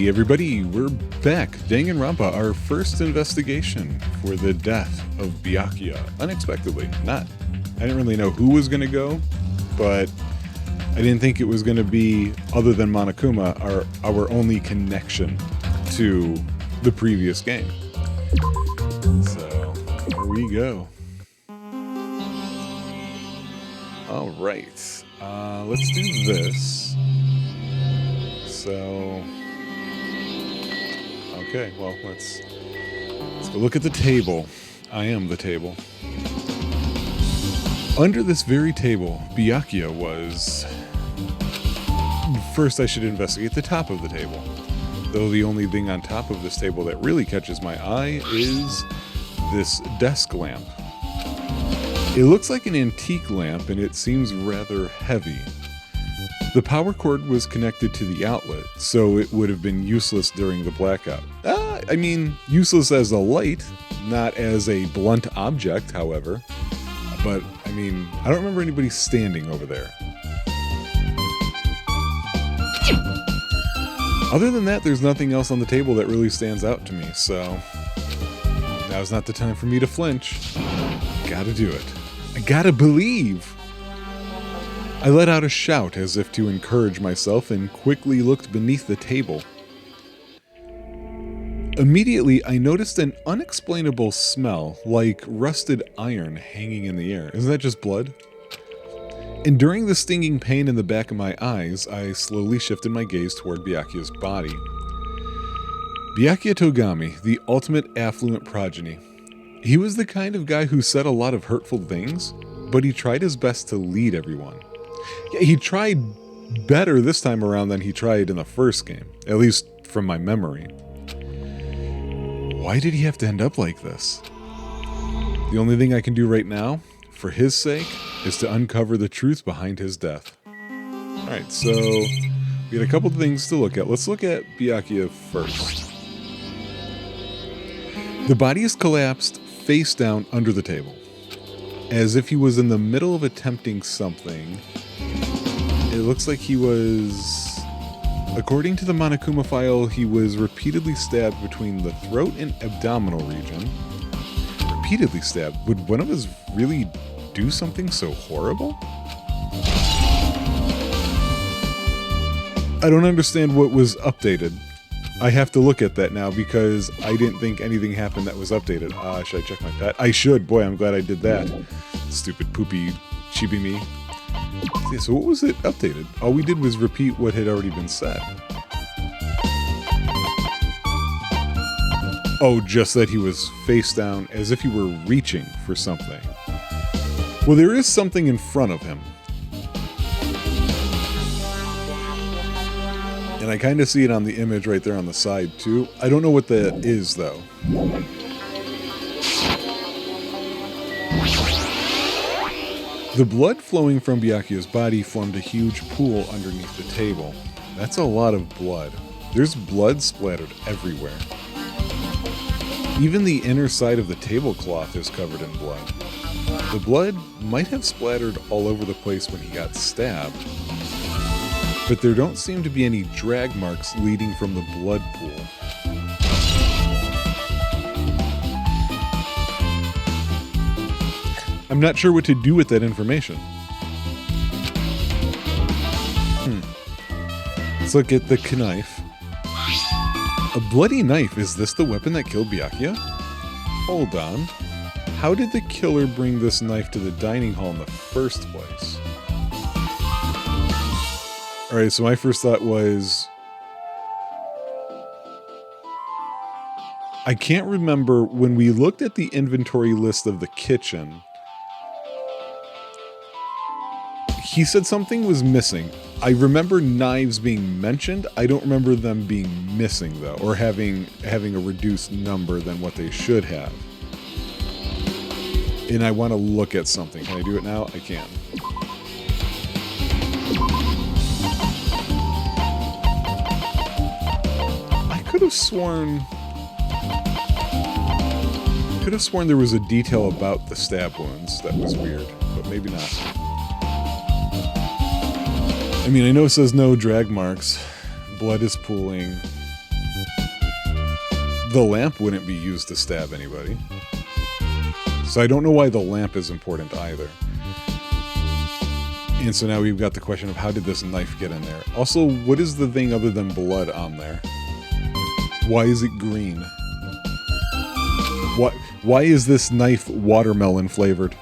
Hey everybody, we're back. Danganronpa, our first investigation for the death of Byakuya. Unexpectedly. I didn't really know who was going to go, but I didn't think it was going to be, other than Monokuma, our only connection to the previous game. So, here we go. Alright, let's do this. So... Okay, well, let's go look at the table. I am the table. Under this very table, Byakuya was... First, I should investigate the top of the table. Though the only thing on top of this table that really catches my eye is this desk lamp. It looks like an antique lamp, and it seems rather heavy. The power cord was connected to the outlet, so it would have been useless during the blackout. I mean, useless as a light, not as a blunt object, however. But, I mean, I don't remember anybody standing over there. Other than that, there's nothing else on the table that really stands out to me, so... Now's not the time for me to flinch. Gotta do it. I gotta believe! I let out a shout as if to encourage myself and quickly looked beneath the table. Immediately, I noticed an unexplainable smell, like rusted iron hanging in the air. Isn't that just blood? Enduring the stinging pain in the back of my eyes, I slowly shifted my gaze toward Byakuya's body. Byakuya Togami, the ultimate affluent progeny. He was the kind of guy who said a lot of hurtful things, but he tried his best to lead everyone. Yeah, he tried better this time around than he tried in the first game, at least from my memory. Why did he have to end up like this? The only thing I can do right now, for his sake, is to uncover the truth behind his death. Alright, so we got a couple things to look at. Let's look at Byakuya first. The body is collapsed face down under the table, as if he was in the middle of attempting something. It looks like he was... According to the Monokuma file, he was repeatedly stabbed between the throat and abdominal region. Repeatedly stabbed? Would one of us really do something so horrible? I don't understand what was updated. I have to look at that now because I didn't think anything happened that was updated. Should I check my pet? I should. Boy, I'm glad I did that. Stupid poopy chibi me. Yeah, so what was it updated? All we did was repeat what had already been said. Oh, just that he was face down as if he were reaching for something. Well, there is something in front of him. And I kind of see it on the image right there on the side, too. I don't know what that is, though. The blood flowing from Byakuya's body formed a huge pool underneath the table. That's a lot of blood. There's blood splattered everywhere. Even the inner side of the tablecloth is covered in blood. The blood might have splattered all over the place when he got stabbed, but there don't seem to be any drag marks leading from the blood pool. I'm not sure what to do with that information. Let's look at the knife. A bloody knife, is this the weapon that killed Byakuya? Hold on. How did the killer bring this knife to the dining hall in the first place? Alright, so my first thought was... I can't remember when we looked at the inventory list of the kitchen. He said something was missing. I remember knives being mentioned. I don't remember them being missing, though, or having a reduced number than what they should have. And I want to look at something. Can I do it now? I can. I could have sworn there was a detail about the stab wounds that was weird, but maybe not. I mean, I know it says no drag marks. Blood is pooling. The lamp wouldn't be used to stab anybody. So I don't know why the lamp is important either. And so now we've got the question of how did this knife get in there? Also, what is the thing other than blood on there? Why is it green? Why is this knife watermelon flavored?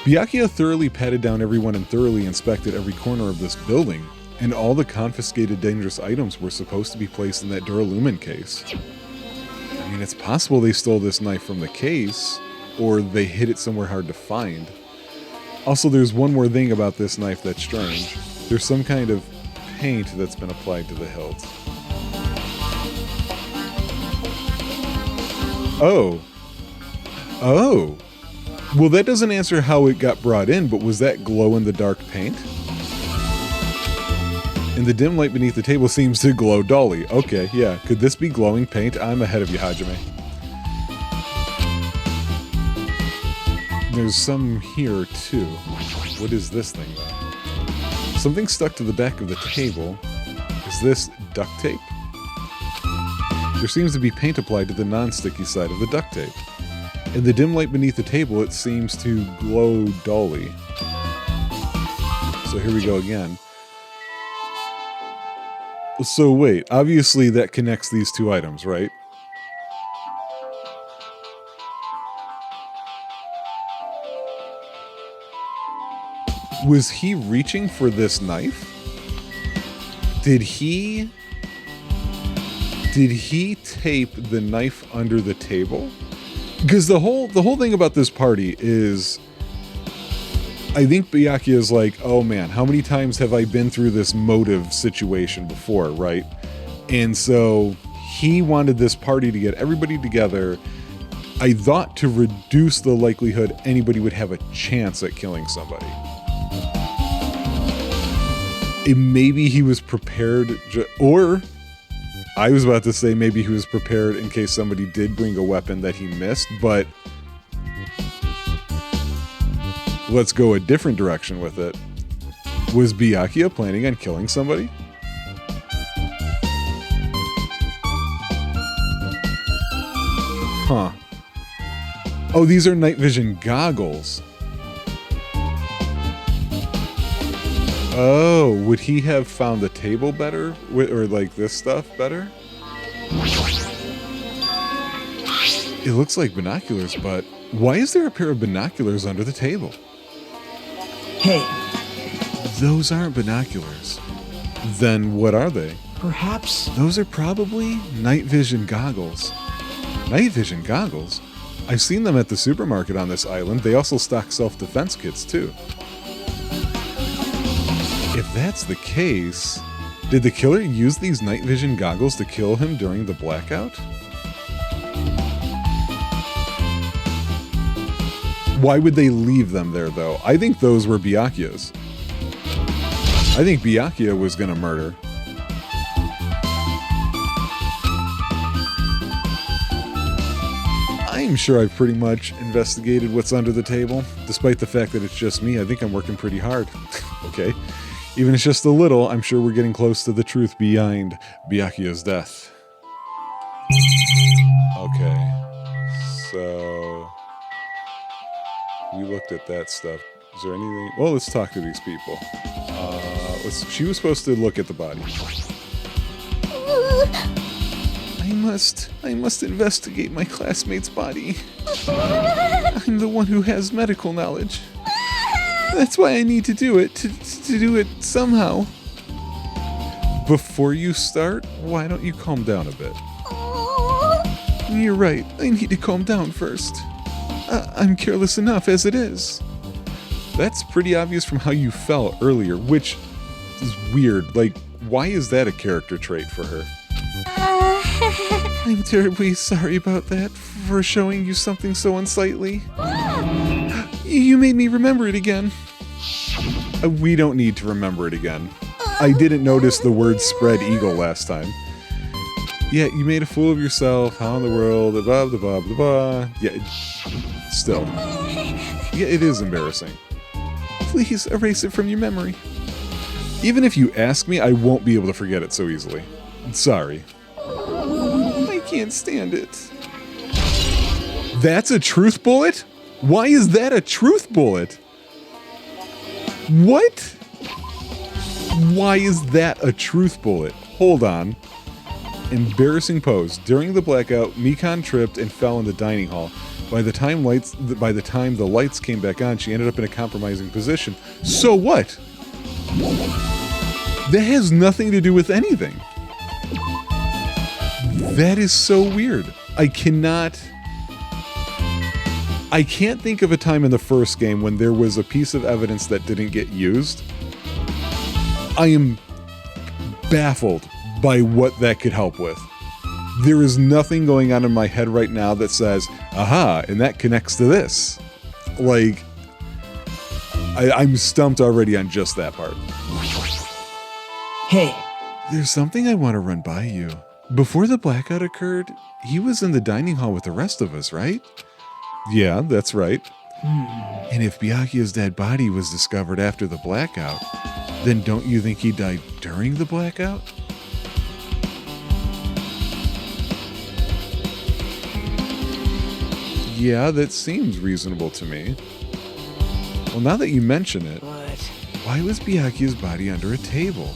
Byakuya thoroughly patted down everyone and thoroughly inspected every corner of this building, and all the confiscated dangerous items were supposed to be placed in that Duralumin case. I mean, it's possible they stole this knife from the case, or they hid it somewhere hard to find. Also, there's one more thing about this knife that's strange. There's some kind of paint that's been applied to the hilt. Oh. Oh. Well, that doesn't answer how it got brought in, but was that glow-in-the-dark paint? And the dim light beneath the table seems to glow dully. Okay, yeah. Could this be glowing paint? I'm ahead of you, Hajime. There's some here, too. What is this thing, though? Something stuck to the back of the table. Is this duct tape? There seems to be paint applied to the non-sticky side of the duct tape. In the dim light beneath the table, it seems to glow dully. So here we go again. So wait, obviously that connects these two items, right? Was he reaching for this knife? Did he tape the knife under the table? Because the whole thing about this party is, I think Byakuya is like, oh man, how many times have I been through this motive situation before, right? And so he wanted this party to get everybody together, I thought, to reduce the likelihood anybody would have a chance at killing somebody. And maybe he was prepared, or I was about to say maybe he was prepared in case somebody did bring a weapon that he missed, but let's go a different direction with it. Was Byakuya planning on killing somebody? Huh. Oh, these are night vision goggles. Oh, would he have found the table better? Or like this stuff better? It looks like binoculars, but why is there a pair of binoculars under the table? Hey. Those aren't binoculars. Then what are they? Perhaps. Those are probably night vision goggles. Night vision goggles? I've seen them at the supermarket on this island. They also stock self-defense kits too. If that's the case, did the killer use these night vision goggles to kill him during the blackout? Why would they leave them there, though? I think those were Byakuya's. I think Byakuya was gonna murder. I'm sure I've pretty much investigated what's under the table. Despite the fact that it's just me, I think I'm working pretty hard. Okay. Even if it's just a little, I'm sure we're getting close to the truth behind Byakuya's death. Okay. So we looked at that stuff. Is there anything? Well, let's talk to these people. She was supposed to look at the body. I must investigate my classmate's body. I'm the one who has medical knowledge. That's why I need to do it, to do it somehow. Before you start, why don't you calm down a bit? You're right, I need to calm down first. I'm careless enough as it is. That's pretty obvious from how you felt earlier, which is weird. Like, why is that a character trait for her? I'm terribly sorry about that, for showing you something so unsightly. You made me remember it again. We don't need to remember it again. I didn't notice the word spread eagle last time. Yeah, you made a fool of yourself. How in the world? Blah, blah, blah, blah, blah. Yeah, still. Yeah, it is embarrassing. Please erase it from your memory. Even if you ask me, I won't be able to forget it so easily. Sorry. My can't stand it. That's a truth bullet? Why is that a truth bullet? What? Why is that a truth bullet? Hold on. Embarrassing pose. During the blackout, Mikan tripped and fell in the dining hall. By the time the lights came back on, she ended up in a compromising position. So what? That has nothing to do with anything. That is so weird. I can't think of a time in the first game when there was a piece of evidence that didn't get used. I am baffled by what that could help with. There is nothing going on in my head right now that says, aha, and that connects to this. Like, I'm stumped already on just that part. Hey. There's something I want to run by you. Before the blackout occurred, he was in the dining hall with the rest of us, right? Yeah, that's right. And if Byakuya's dead body was discovered after the blackout, then don't you think he died during the blackout? Yeah, that seems reasonable to me. Well, now that you mention it, why was Byakuya's body under a table?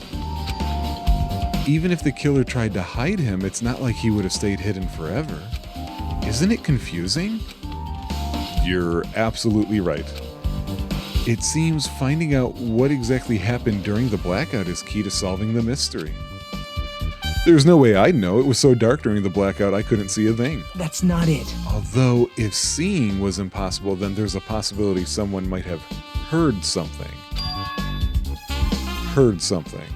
Even if the killer tried to hide him, it's not like he would have stayed hidden forever. Isn't it confusing? You're absolutely right. It seems finding out what exactly happened during the blackout is key to solving the mystery. There's no way I'd know. It was so dark during the blackout I couldn't see a thing. That's not it. Although, if seeing was impossible, then there's a possibility someone might have heard something. Heard something.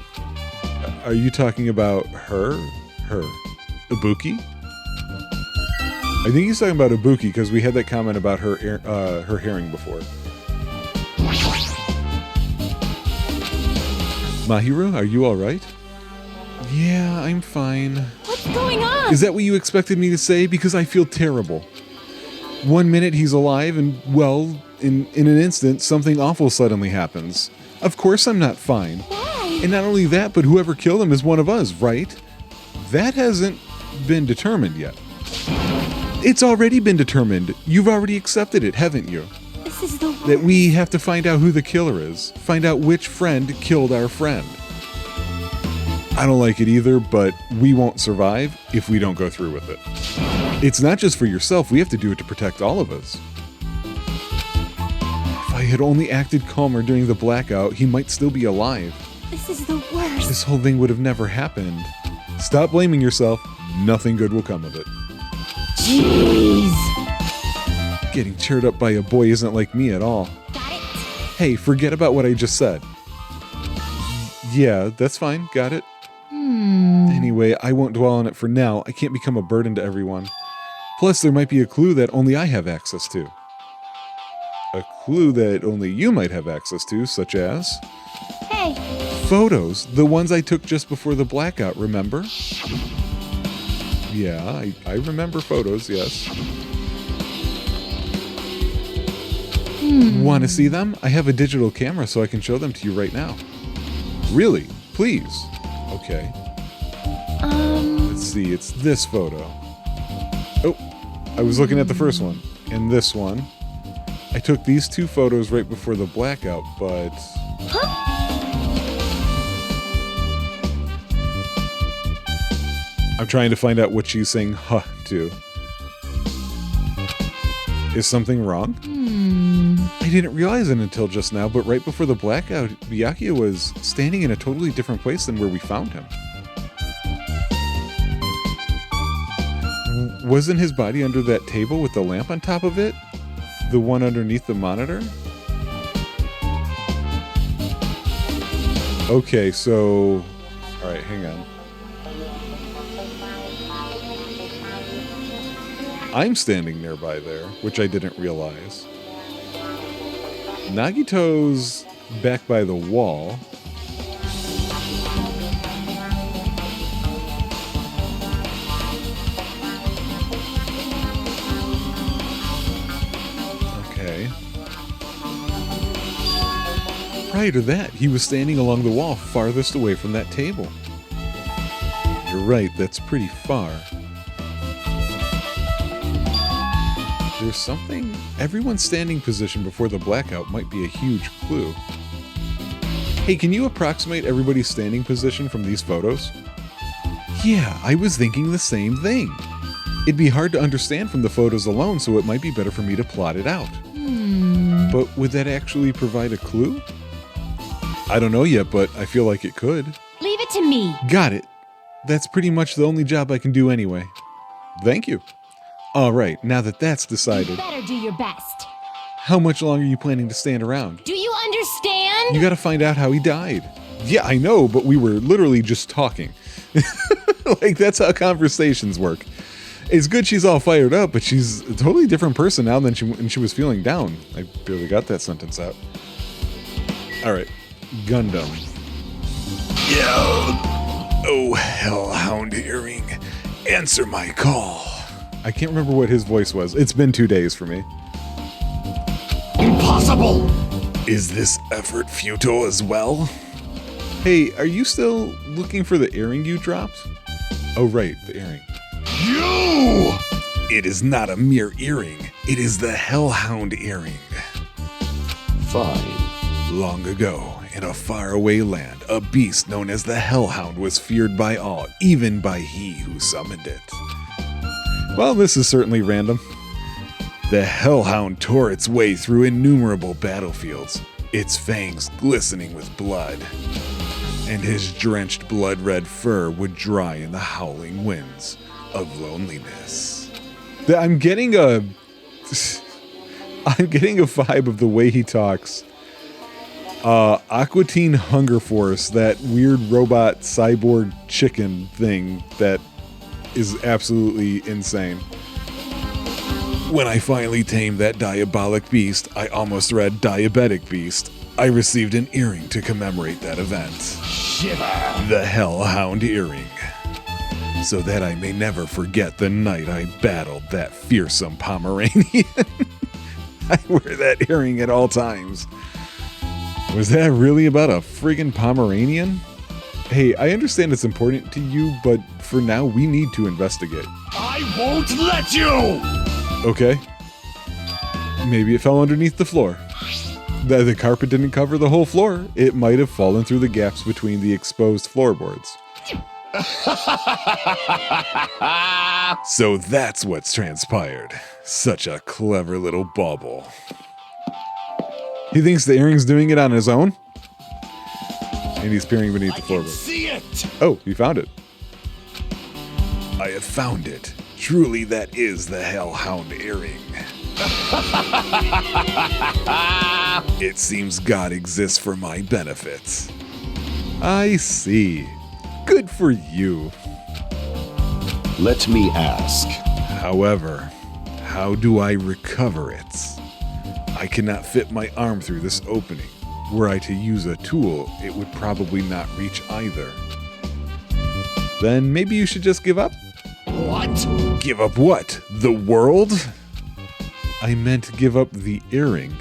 Are you talking about her? Her. Ibuki? I think he's talking about Ibuki because we had that comment about her hearing before. Mahiru, are you alright? Yeah, I'm fine. What's going on? Is that what you expected me to say? Because I feel terrible. 1 minute he's alive and, well, in an instant, something awful suddenly happens. Of course I'm not fine. Why? And not only that, but whoever killed him is one of us, right? That hasn't been determined yet. It's already been determined. You've already accepted it, haven't you? This is the worst. That we have to find out who the killer is. Find out which friend killed our friend. I don't like it either, but we won't survive if we don't go through with it. It's not just for yourself, we have to do it to protect all of us. If I had only acted calmer during the blackout, he might still be alive. This is the worst. This whole thing would have never happened. Stop blaming yourself. Nothing good will come of it. Jeez. Getting cheered up by a boy isn't like me at all. Got it? Hey, forget about what I just said. Yeah, that's fine. Got it. Anyway, I won't dwell on it for now. I can't become a burden to everyone. Plus, there might be a clue that only I have access to. A clue that only you might have access to, such as... Hey. Photos. The ones I took just before the blackout, remember? Yeah, I remember photos, yes. Want to see them? I have a digital camera so I can show them to you right now. Really? Please. Okay. Let's see, it's this photo. Oh, I was looking at the first one. And this one. I took these two photos right before the blackout, but... I'm trying to find out what she's saying huh to. Is something wrong? I didn't realize it until just now, but right before the blackout, Byakuya was standing in a totally different place than where we found him. Wasn't his body under that table with the lamp on top of it? The one underneath the monitor? Okay, so... Alright, hang on. I'm standing nearby there, which I didn't realize. Nagito's back by the wall. Okay. Prior to that, he was standing along the wall farthest away from that table. You're right, that's pretty far. there something? Everyone's standing position before the blackout might be a huge clue. Hey, can you approximate everybody's standing position from these photos? Yeah, I was thinking the same thing. It'd be hard to understand from the photos alone, so it might be better for me to plot it out. But would that actually provide a clue? I don't know yet, but I feel like it could. Leave it to me. Got it. That's pretty much the only job I can do anyway. Thank you. All right, now that that's You decided, better do your best. how much longer are you planning to stand around? Do you understand? You gotta find out how he died. Yeah, I know, but we were literally just talking. Like, that's how conversations work. It's good she's all fired up, but she's a totally different person now than when she was feeling down. I barely got that sentence out. Alright, Gundam. Yo! Oh, hellhound earring. Answer my call. I can't remember what his voice was. It's been 2 days for me. Impossible! Is this effort futile as well? Hey, are you still looking for the earring you dropped? Oh, right, the earring. You! It is not a mere earring. It is the hellhound earring. Fine. Long ago, in a faraway land, a beast known as the hellhound was feared by all, even by he who summoned it. Well, this is certainly random. The hellhound tore its way through innumerable battlefields, its fangs glistening with blood, and his drenched blood-red fur would dry in the howling winds of loneliness. I'm getting a vibe of the way he talks. Aqua Teen Hunger Force, that weird robot cyborg chicken thing that is absolutely insane. When I finally tamed that diabolic beast, I almost read diabetic beast. I received an earring to commemorate that event. Shiver! The Hellhound earring. So that I may never forget the night I battled that fearsome Pomeranian. I wear that earring at all times. Was that really about a friggin' Pomeranian? Hey, I understand it's important to you, but for now we need to investigate. I won't let you! Okay. Maybe it fell underneath the floor. The carpet didn't cover the whole floor. It might have fallen through the gaps between the exposed floorboards. So that's what's transpired. Such a clever little bauble. He thinks the earring's doing it on his own? And he's peering beneath the floorboard. See it! Oh, he found it. I have found it. Truly, that is the Hellhound earring. It seems God exists for my benefit. I see. Good for you. Let me ask. However, how do I recover it? I cannot fit my arm through this opening. Were I to use a tool, it would probably not reach either. Then maybe you should just give up? What? Give up what? The world? I meant give up the earring.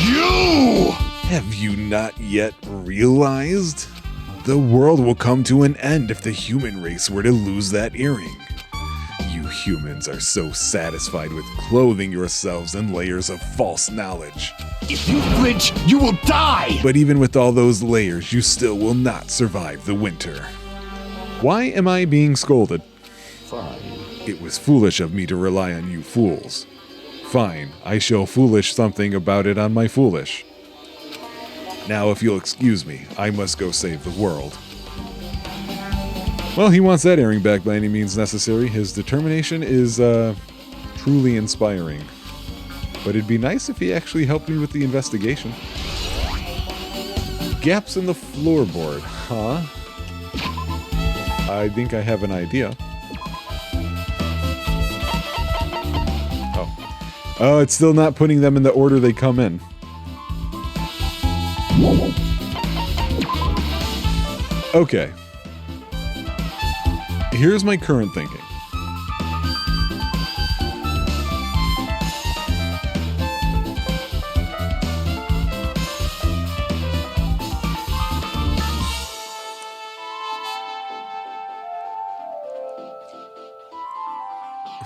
You! Have you not yet realized? The world will come to an end if the human race were to lose that earring. You humans are so satisfied with clothing yourselves in layers of false knowledge. If you flinch, you will die! But even with all those layers, you still will not survive the winter. Why am I being scolded? Fine. It was foolish of me to rely on you fools. Fine, I shall foolish something about it on my foolish. Now, if you'll excuse me, I must go save the world. Well, he wants that earring back by any means necessary. His determination is, truly inspiring. But it'd be nice if he actually helped me with the investigation. Gaps in the floorboard, huh? I think I have an idea. Oh, it's still not putting them in the order they come in. Okay. Here's my current thinking.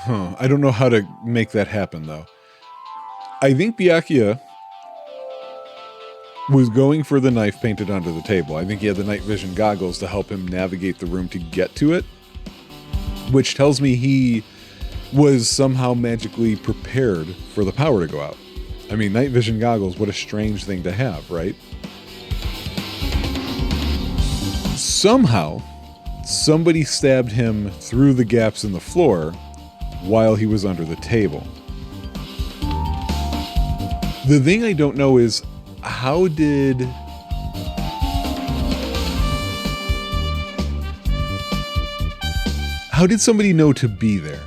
I don't know how to make that happen, though. I think Byakuya was going for the knife painted onto the table. I think he had the night vision goggles to help him navigate the room to get to it, which tells me he was somehow magically prepared for the power to go out. I mean, night vision goggles, what a strange thing to have, right? Somehow, somebody stabbed him through the gaps in the floor while he was under the table. The thing I don't know is, how did somebody know to be there?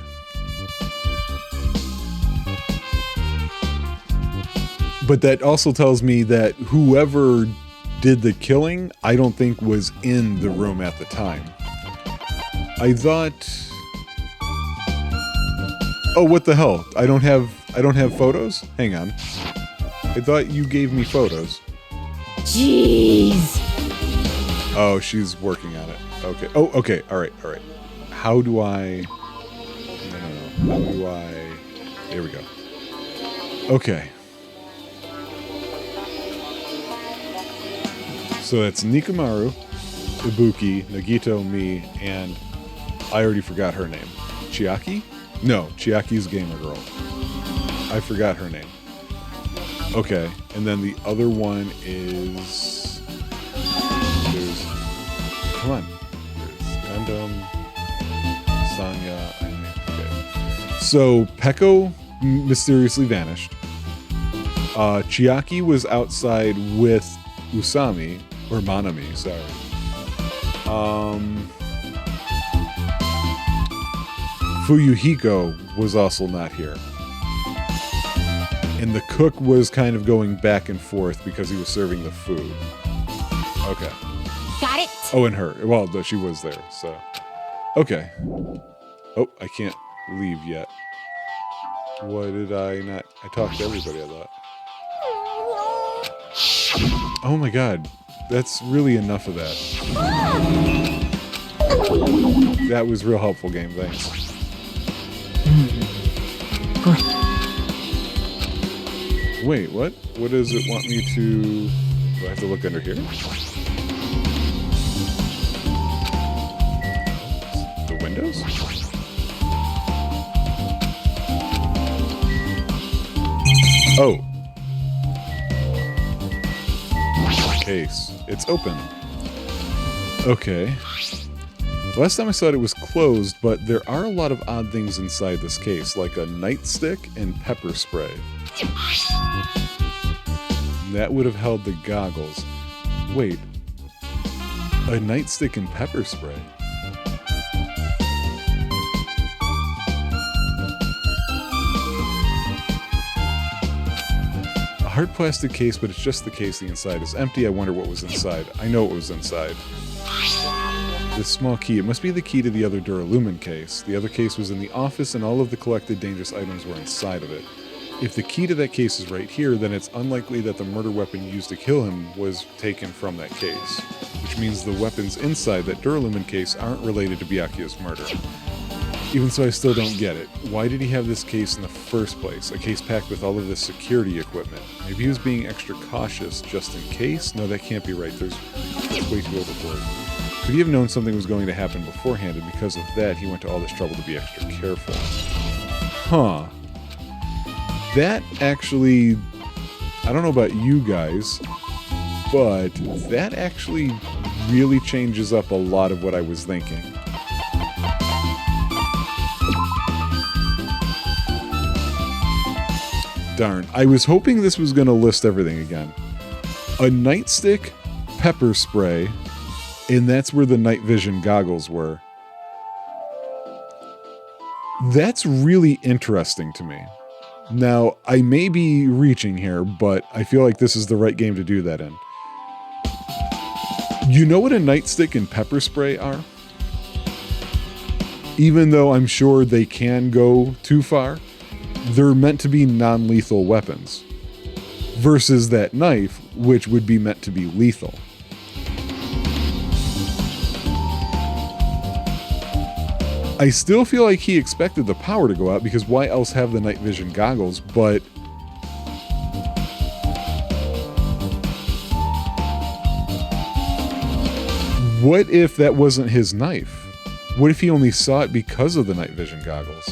But that also tells me that whoever did the killing, I don't think was in the room at the time. I thought, oh, what the hell? I don't have photos? Hang on. I thought you gave me photos. Jeez. Oh, she's working on it. Okay. Oh, okay. All right. How do I... No. How do I... There we go. Okay. So that's Nikamaru, Ibuki, Nagito, me, and I already forgot her name. Chiaki? No, Chiaki's gamer girl. I forgot her name. Okay, and then the other one is... Come on. There's Gundam, Sanya, okay. So, Peko mysteriously vanished. Chiaki was outside with Usami, or Manami, sorry. Fuyuhiko was also not here. And the cook was kind of going back and forth because he was serving the food. Okay. Got it. Oh, and her. Well, she was there, so. Okay. Oh, I can't leave yet. Why did I not? I talked to everybody, I thought. Oh my god. That's really enough of that. That was real helpful, game. Thanks. Wait, what? What does it want me to... Do I have to look under here? The windows? Oh. Case. It's open. Okay. Last time I saw it was closed, but there are a lot of odd things inside this case, like a nightstick and pepper spray. That would have held the goggles. Wait. A nightstick and pepper spray? A hard plastic case, but it's just the case. The inside is empty. I wonder what was inside. I know what was inside. This small key. It must be the key to the other Duralumin case. The other case was in the office, and all of the collected dangerous items were inside of it. If the key to that case is right here, then it's unlikely that the murder weapon used to kill him was taken from that case. Which means the weapons inside that Duralumin case aren't related to Byakuya's murder. Even so, I still don't get it. Why did he have this case in the first place? A case packed with all of this security equipment. Maybe he was being extra cautious just in case? No, that can't be right. That's way too overboard. Could he have known something was going to happen beforehand, and because of that, he went to all this trouble to be extra careful? Huh. That actually, I don't know about you guys, but that actually really changes up a lot of what I was thinking. Darn, I was hoping this was going to list everything again. A nightstick, pepper spray, and that's where the night vision goggles were. That's really interesting to me. Now, I may be reaching here, but I feel like this is the right game to do that in. You know what a nightstick and pepper spray are? Even though I'm sure they can go too far, they're meant to be non-lethal weapons. Versus that knife, which would be meant to be lethal. I still feel like he expected the power to go out, because why else have the night vision goggles? But what if that wasn't his knife? What if he only saw it because of the night vision goggles?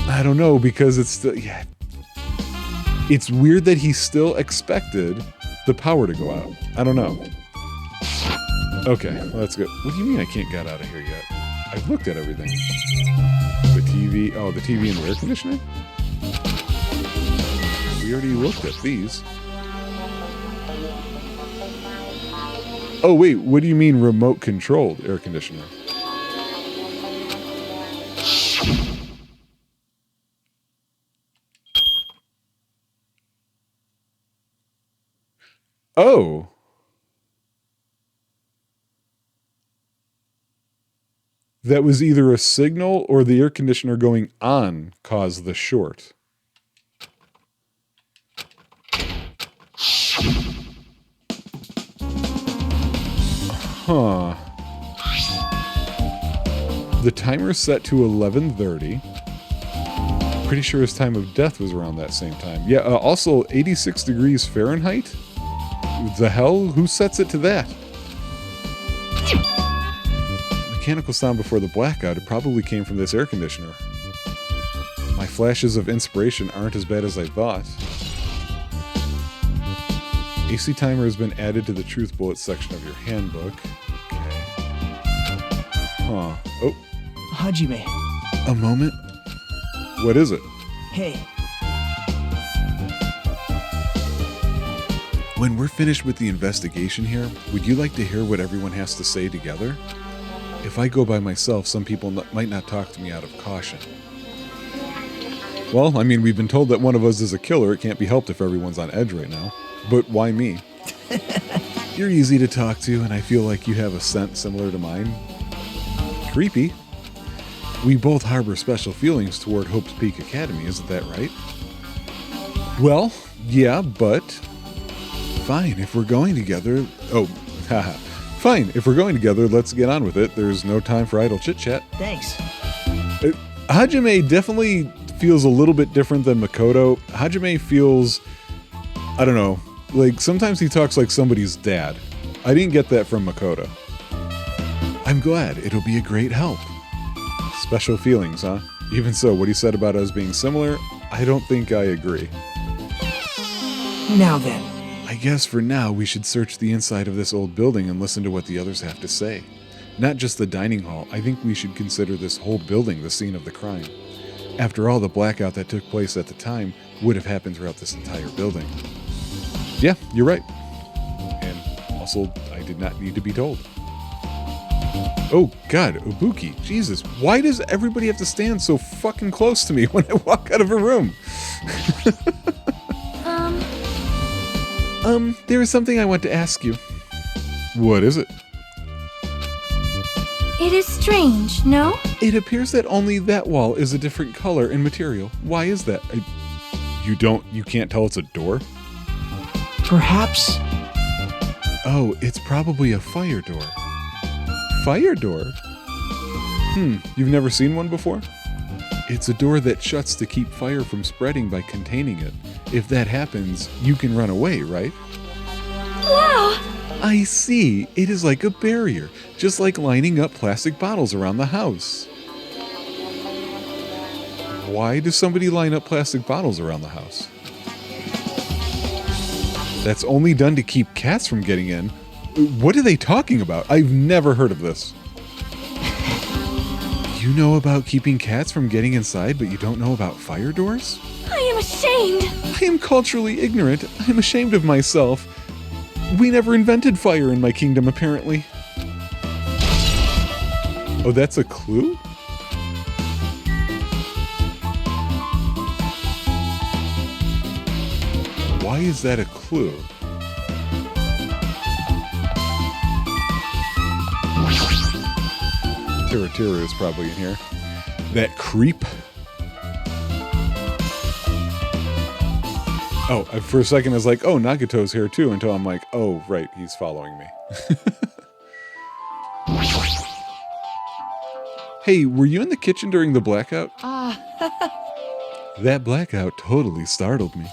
I don't know, because it's still, yeah. It's weird that he still expected the power to go out. I don't know. Okay, well, that's good. What do you mean I can't get out of here yet? I've looked at everything. The TV, oh, the TV and the air conditioner? We already looked at these. Oh, wait, what do you mean remote controlled air conditioner? Oh. That was either a signal or the air conditioner going on caused the short. Huh. The timer is set to 11:30. Pretty sure his time of death was around that same time. Yeah, also 86 degrees Fahrenheit? The hell? Who sets it to that? Mechanical sound before the blackout. It probably came from this air conditioner. My flashes of inspiration aren't as bad as I thought. AC timer has been added to the truth bullet section of your handbook. Okay. Huh. Oh. Hajime. A moment. What is it? Hey. When we're finished with the investigation here, would you like to hear what everyone has to say together? If I go by myself, some people might not talk to me out of caution. Well, I mean, we've been told that one of us is a killer. It can't be helped if everyone's on edge right now. But why me? You're easy to talk to, and I feel like you have a scent similar to mine. Creepy. We both harbor special feelings toward Hope's Peak Academy, isn't that right? Well, yeah, but... Fine, if we're going together... Oh, haha. Fine, if we're going together, let's get on with it. There's no time for idle chit-chat. Thanks. Hajime definitely feels a little bit different than Makoto. Hajime feels... I don't know. Like, sometimes he talks like somebody's dad. I didn't get that from Makoto. I'm glad. It'll be a great help. Special feelings, huh? Even so, what he said about us being similar, I don't think I agree. Now then. I guess for now we should search the inside of this old building and listen to what the others have to say. Not just the dining hall, I think we should consider this whole building the scene of the crime. After all, the blackout that took place at the time would have happened throughout this entire building. Yeah, you're right. And also, I did not need to be told. Oh god, Ibuki, Jesus, why does everybody have to stand so fucking close to me when I walk out of a room? There is something I want to ask you. What is it? It is strange, no? It appears that only that wall is a different color and material. Why is that? You can't tell it's a door? Perhaps. Oh, it's probably a fire door. Fire door? You've never seen one before? It's a door that shuts to keep fire from spreading by containing it. If that happens, you can run away, right? Wow! I see. It is like a barrier, just like lining up plastic bottles around the house. Why does somebody line up plastic bottles around the house? That's only done to keep cats from getting in. What are they talking about? I've never heard of this. You know about keeping cats from getting inside, but you don't know about fire doors? I am ashamed! I am culturally ignorant. I am ashamed of myself. We never invented fire in my kingdom, apparently. Oh, that's a clue? Why is that a clue? Terra is probably in here. That creep. Oh, for a second I was like, oh, Nagato's here too, until I'm like, oh, right, he's following me. Hey, were you in the kitchen during the blackout? That blackout totally startled me.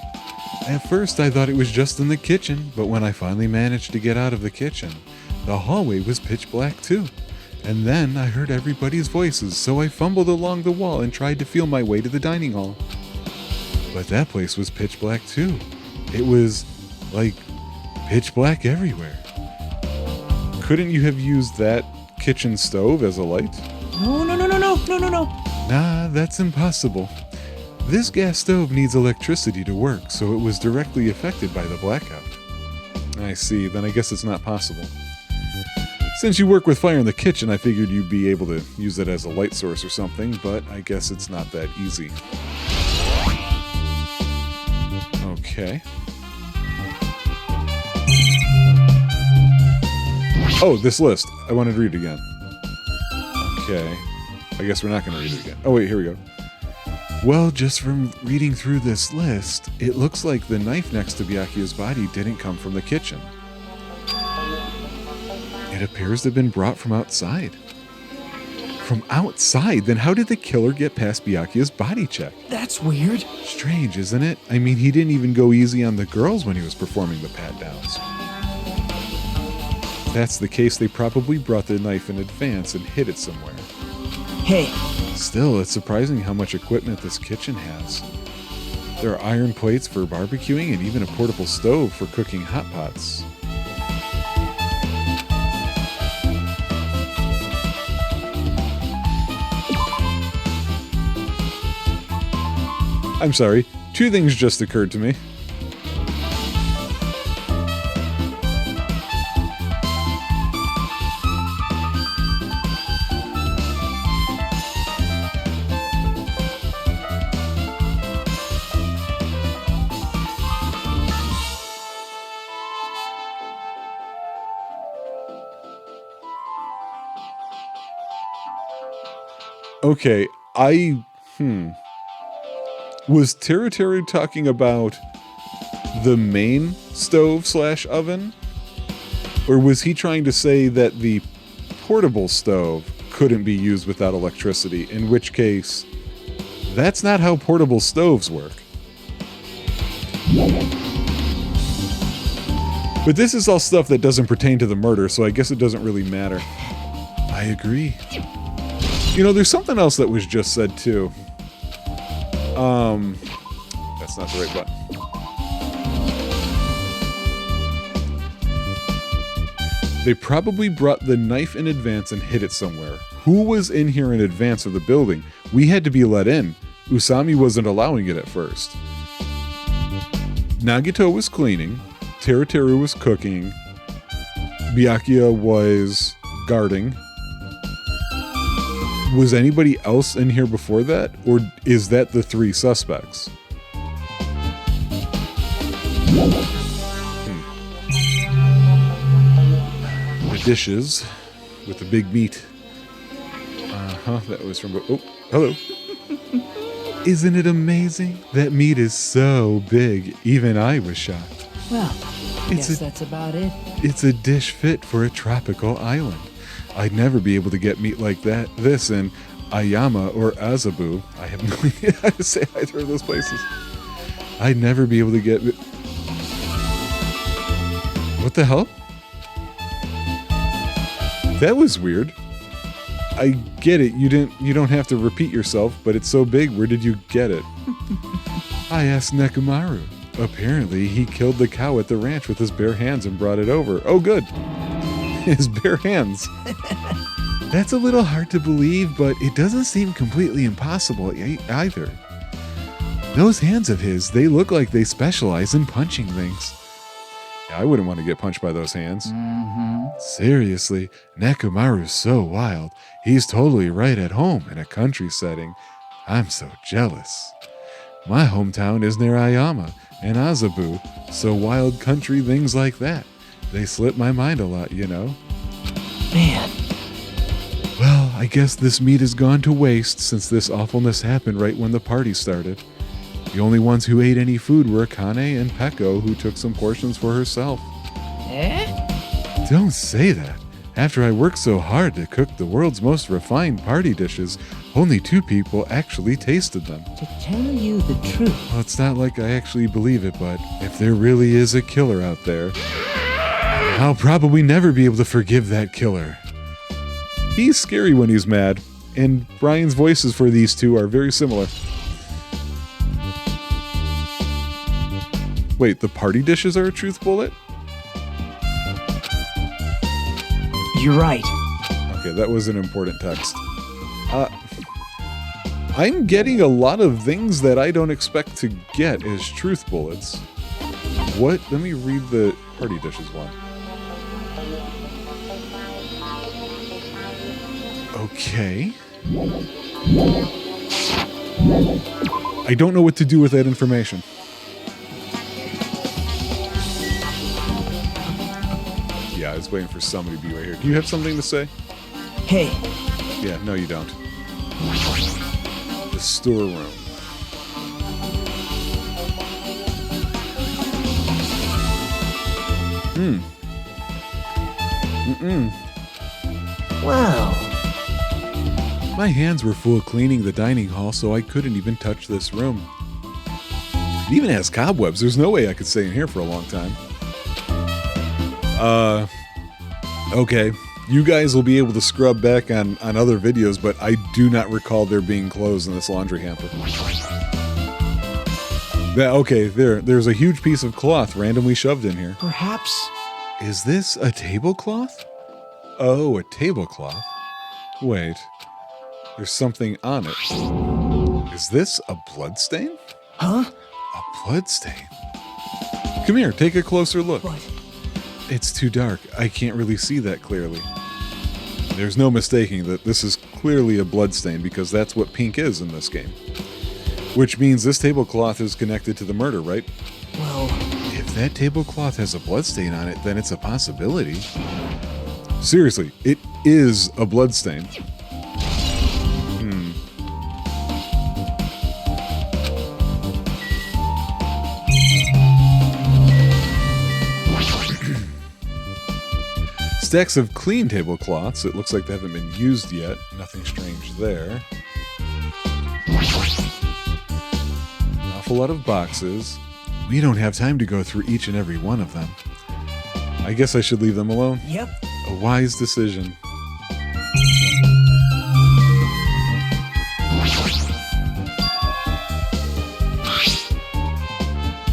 At first I thought it was just in the kitchen, but when I finally managed to get out of the kitchen, the hallway was pitch black too. And then I heard everybody's voices, so I fumbled along the wall and tried to feel my way to the dining hall. But that place was pitch black too. It was, like, pitch black everywhere. Couldn't you have used that kitchen stove as a light? No. Nah, that's impossible. This gas stove needs electricity to work, so it was directly affected by the blackout. I see, then I guess it's not possible. Since you work with fire in the kitchen, I figured you'd be able to use it as a light source or something, but I guess it's not that easy. Okay. Oh, this list. I wanted to read it again. Okay. I guess we're not going to read it again. Oh, wait, here we go. Well, just from reading through this list, it looks like the knife next to Byakuya's body didn't come from the kitchen. It appears to have been brought from outside. From outside? Then how did the killer get past Byakuya's body check? That's weird. Strange, isn't it? I mean, he didn't even go easy on the girls when he was performing the pat-downs. If that's the case, they probably brought the knife in advance and hid it somewhere. Hey, Still, it's surprising how much equipment this kitchen has. There are iron plates for barbecuing and even a portable stove for cooking hot pots. I'm sorry, two things just occurred to me. Okay, Was Teru talking about the main stove / oven? Or was he trying to say that the portable stove couldn't be used without electricity, in which case, that's not how portable stoves work. But this is all stuff that doesn't pertain to the murder, so I guess it doesn't really matter. I agree. You know, there's something else that was just said too. That's not the right button. They probably brought the knife in advance and hid it somewhere. Who was in here in advance of the building? We had to be let in. Usami wasn't allowing it at first. Nagito was cleaning. Teru was cooking. Byakuya was guarding. Was anybody else in here before that? Or is that the three suspects? The dishes with the big meat. That was from... Oh, hello. Isn't it amazing? That meat is so big, even I was shocked. well, guess that's about it. It's a dish fit for a tropical island. I'd never be able to get meat like this in Ayama or Azabu. I have no idea how to say either of those places. I'd never be able to get... What the hell? That was weird. I get it. You don't have to repeat yourself, but it's so big. Where did you get it? I asked Nekomaru. Apparently, he killed the cow at the ranch with his bare hands and brought it over. Oh, good. His bare hands. That's a little hard to believe, but it doesn't seem completely impossible either. Those hands of his, they look like they specialize in punching things. I wouldn't want to get punched by those hands. Seriously, Nekomaru's so wild. He's totally right at home in a country setting. I'm so jealous. My hometown is near Ayama and Azabu, so wild country things like that. They slip my mind a lot, you know? Man, Well, I guess this meat has gone to waste since this awfulness happened right when the party started. The only ones who ate any food were Akane and Peko, who took some portions for herself. Eh? Don't say that. After I worked so hard to cook the world's most refined party dishes, only 2 people actually tasted them. To tell you the truth, Well, it's not like I actually believe it, but if there really is a killer out there, I'll probably never be able to forgive that killer. He's scary when he's mad, and Brian's voices for these two are very similar. Wait, the party dishes are a truth bullet? you're right. Okay, that was an important text. I'm getting a lot of things that I don't expect to get as truth bullets. What? Let me read the party dishes one. Okay. I don't know what to do with that information. Yeah, I was waiting for somebody to be right here. Do you have something to say? Hey, Yeah, no you don't. The storeroom. wow. My hands were full of cleaning the dining hall, so I couldn't even touch this room. It even has cobwebs. There's no way I could stay in here for a long time. Okay. You guys will be able to scrub back on other videos, but I do not recall there being clothes in this laundry hamper. Okay, there's a huge piece of cloth randomly shoved in here. Perhaps. Is this a tablecloth? Oh, a tablecloth. Wait. There's something on it. Is this a bloodstain? Huh? A bloodstain? Come here, take a closer look. What? It's too dark. I can't really see that clearly. There's no mistaking that this is clearly a bloodstain because that's what pink is in this game. Which means this tablecloth is connected to the murder, right? Well, If that tablecloth has a bloodstain on it, then it's a possibility. Seriously, it is a bloodstain. Stacks of clean tablecloths. It looks like they haven't been used yet. Nothing strange there. An awful lot of boxes. We don't have time to go through each and every one of them. I guess I should leave them alone. yep. A wise decision.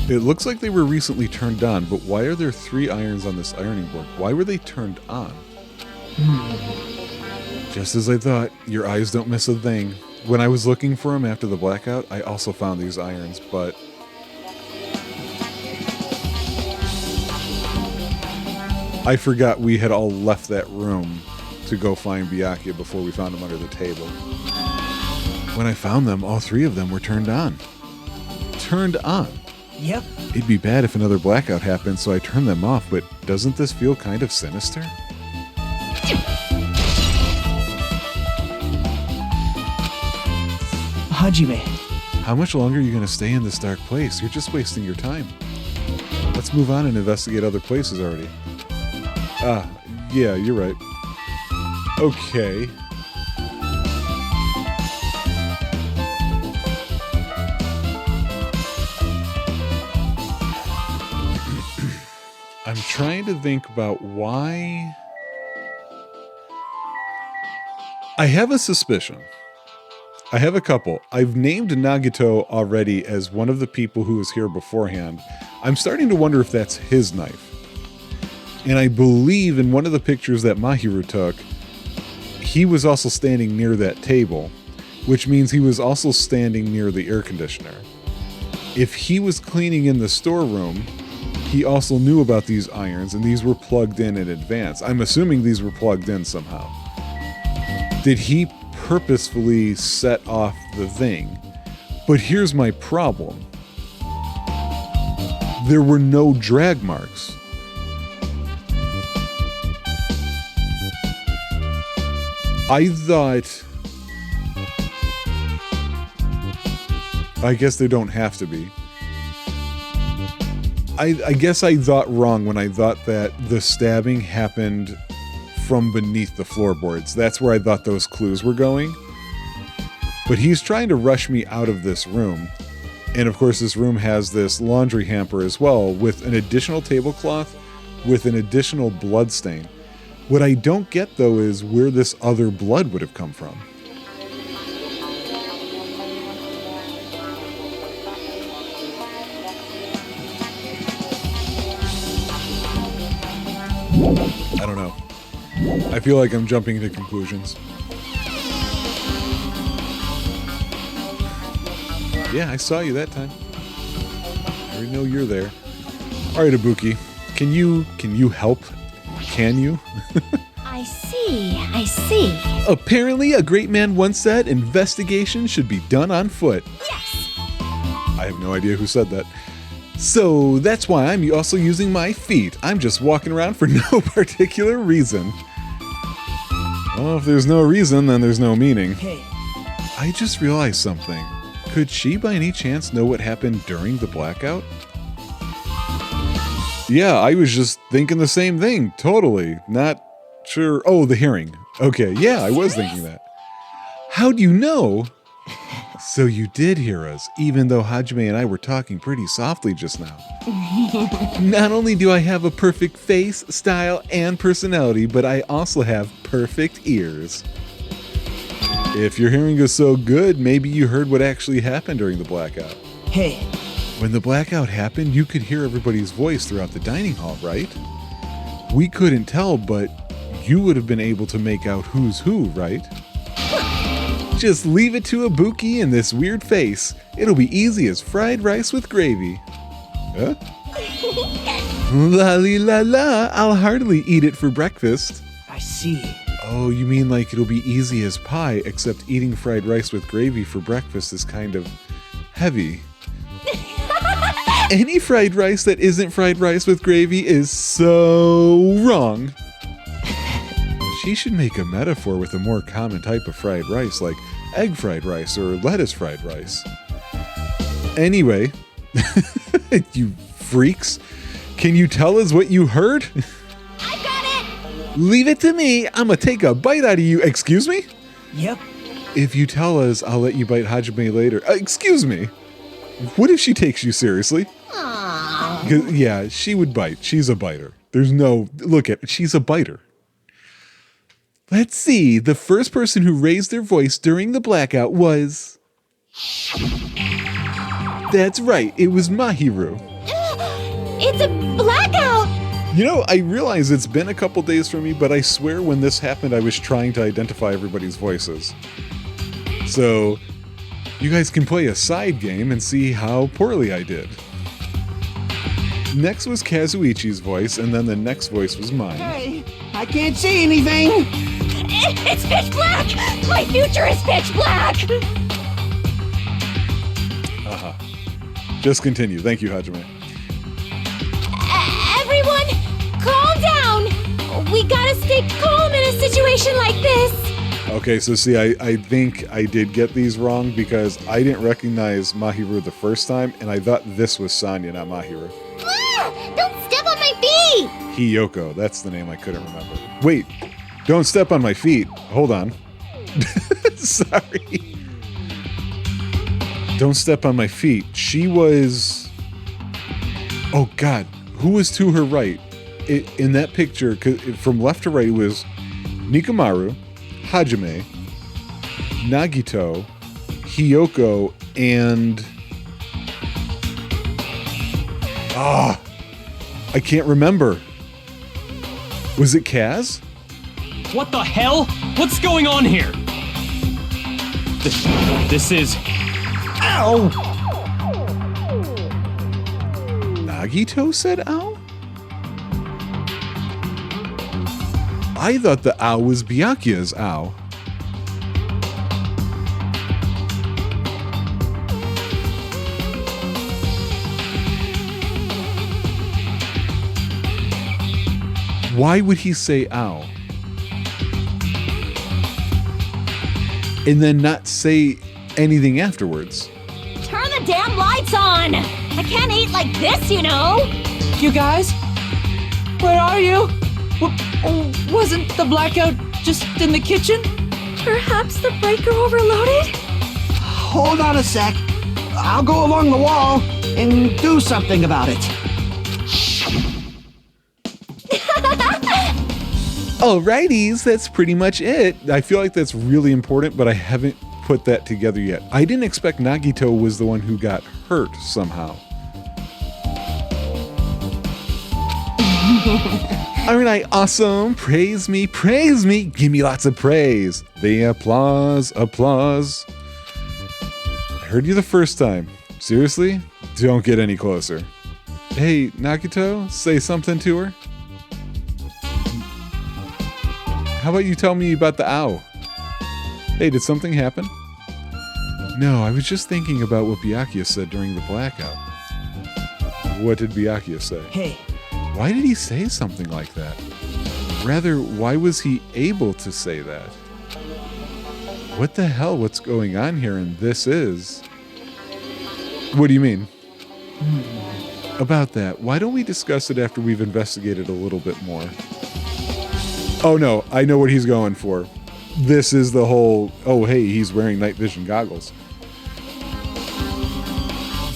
It looks like they were recently turned on, but why are there 3 irons on this ironing board? Why were they turned on? Just as I thought, your eyes don't miss a thing. When I was looking for them after the blackout, I also found these irons, but... I forgot we had all left that room to go find Byakuya before we found him under the table. When I found them, all 3 of them were turned on. Turned on. Yep. It'd be bad if another blackout happened, so I turned them off, but doesn't this feel kind of sinister? Hajime. How much longer are you going to stay in this dark place? You're just wasting your time. Let's move on and investigate other places already. Ah, yeah, you're right. Okay. I'm trying to think about why... I have a suspicion. I have a couple. I've named Nagito already as one of the people who was here beforehand. I'm starting to wonder if that's his knife. And I believe in one of the pictures that Mahiru took, he was also standing near that table, which means he was also standing near the air conditioner. If he was cleaning in the storeroom, he also knew about these irons, and these were plugged in advance. I'm assuming these were plugged in somehow. Did he purposefully set off the thing? But here's my problem. There were no drag marks. I thought I guess they don't have to be. I guess I thought wrong when I thought that the stabbing happened from beneath the floorboards. That's where I thought those clues were going. But he's trying to rush me out of this room. And of course, this room has this laundry hamper as well, with an additional tablecloth with an additional blood stain. What I don't get, though, is where this other blood would have come from. I don't know. I feel like I'm jumping to conclusions. Yeah, I saw you that time. I already know you're there. All right, Ibuki. Can you help? Can you? I see. Apparently, a great man once said, investigation should be done on foot. Yes! I have no idea who said that. So that's why I'm also using my feet. I'm just walking around for no particular reason. Well, if there's no reason, then there's no meaning. Hey, I just realized something. Could she by any chance know what happened during the blackout? Yeah, I was just thinking the same thing. Totally. Not sure. Oh, the hearing. Okay, yeah, I was thinking that. How do you know? So you did hear us, even though Hajime and I were talking pretty softly just now. Not only do I have a perfect face, style, and personality, but I also have perfect ears. If your hearing is so good, maybe you heard what actually happened during the blackout. hey, When the blackout happened, you could hear everybody's voice throughout the dining hall, right? We couldn't tell, but you would have been able to make out who's who, right? Just leave it to Ibuki and this weird face. It'll be easy as fried rice with gravy. Huh? La li la la, I'll heartily eat it for breakfast. I see. Oh, you mean like it'll be easy as pie, except eating fried rice with gravy for breakfast is kind of heavy. Any fried rice that isn't fried rice with gravy is so wrong. She should make a metaphor with a more common type of fried rice, like egg fried rice or lettuce fried rice. Anyway, you freaks, can you tell us what you heard? I got it! Leave it to me. I'm gonna take a bite out of you. Excuse me? Yep. If you tell us, I'll let you bite Hajime later. Excuse me. What if she takes you seriously? Aww. 'Cause, yeah, she would bite. She's a biter. There's no... Look at... She's a biter. Let's see. The first person who raised their voice during the blackout was... That's right. It was Mahiru. It's a blackout! You know, I realize it's been a couple days for me, but I swear when this happened, I was trying to identify everybody's voices. So, you guys can play a side game and see how poorly I did. Next was Kazuichi's voice, and then the next voice was mine. Hey, I can't see anything. It's pitch black! My future is pitch black! Just continue. Thank you, Hajime. Everyone, calm down! We gotta stay calm in a situation like this! Okay, so see, I think I did get these wrong because I didn't recognize Mahiru the first time, and I thought this was Sanya, not Mahiru. Ah, don't step on my feet! Hiyoko, that's the name I couldn't remember. Wait, don't step on my feet. Hold on. Sorry. Don't step on my feet. She was... Oh, God. Who was to her right? In that picture, from left to right, it was Nikamaru, Hajime, Nagito, Hiyoko, and... I can't remember. Was it Kaz? What the hell? What's going on here? This is... Ow! Nagito said ow? I thought the ow was Byakuya's ow. Why would he say ow? And then not say anything afterwards? Turn the damn lights on! I can't eat like this, you know! You guys? Where are you? Wasn't the blackout just in the kitchen? Perhaps the breaker overloaded? Hold on a sec. I'll go along the wall and do something about it. Alrighties, that's pretty much it. I feel like that's really important, but I haven't put that together yet. I didn't expect Nagito was the one who got hurt somehow. Aren't I awesome? Praise me, praise me. Give me lots of praise. The applause. I heard you the first time. Seriously? Don't get any closer. Hey, Nagito, say something to her. How about you tell me about the ow? Hey, did something happen? No, I was just thinking about what Byakuya said during the blackout. What did Byakuya say? Hey, Why did he say something like that? Rather, why was he able to say that? What the hell? What's going on here? And this is... What do you mean? About that, why don't we discuss it after we've investigated a little bit more? Oh no, I know what he's going for. This is the whole, oh hey, he's wearing night vision goggles.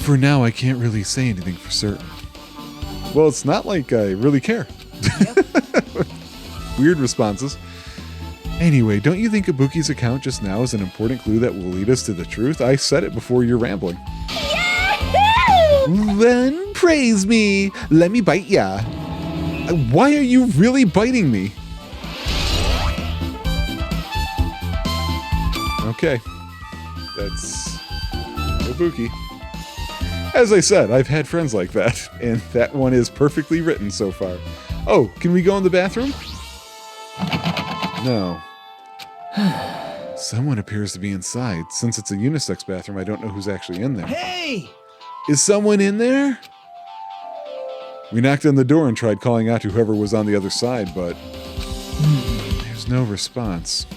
For now, I can't really say anything for certain. Well, it's not like I really care. Weird responses. Anyway, don't you think Ibuki's account just now is an important clue that will lead us to the truth? I said it before you're rambling. Yahoo! Then praise me. Let me bite ya. Why are you really biting me? Okay. That's Ibuki. As I said, I've had friends like that, and that one is perfectly written so far. Oh, can we go in the bathroom? No. Someone appears to be inside. Since it's a unisex bathroom, I don't know who's actually in there. Hey! Is someone in there? We knocked on the door and tried calling out to whoever was on the other side, but there's no response.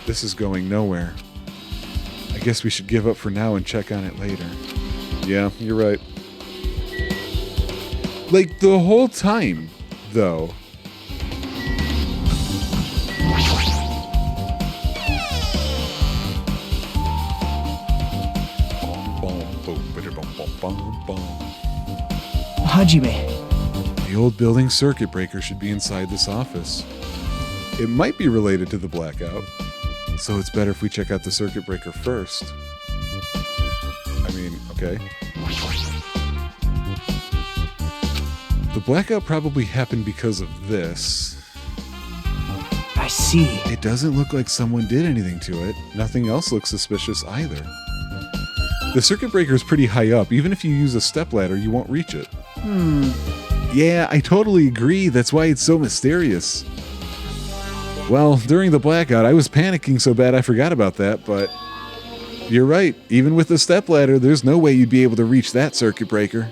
This is going nowhere. I guess we should give up for now and check on it later. Yeah, you're right. Like, the whole time, though. Hajime. The old building circuit breaker should be inside this office. It might be related to the blackout, so it's better if we check out the circuit breaker first. I mean, okay. The blackout probably happened because of this. I see. It doesn't look like someone did anything to it. Nothing else looks suspicious either. The circuit breaker is pretty high up. Even if you use a stepladder, you won't reach it. Yeah, I totally agree. That's why it's so mysterious. Well, during the blackout, I was panicking so bad I forgot about that, but you're right. Even with the stepladder, there's no way you'd be able to reach that circuit breaker.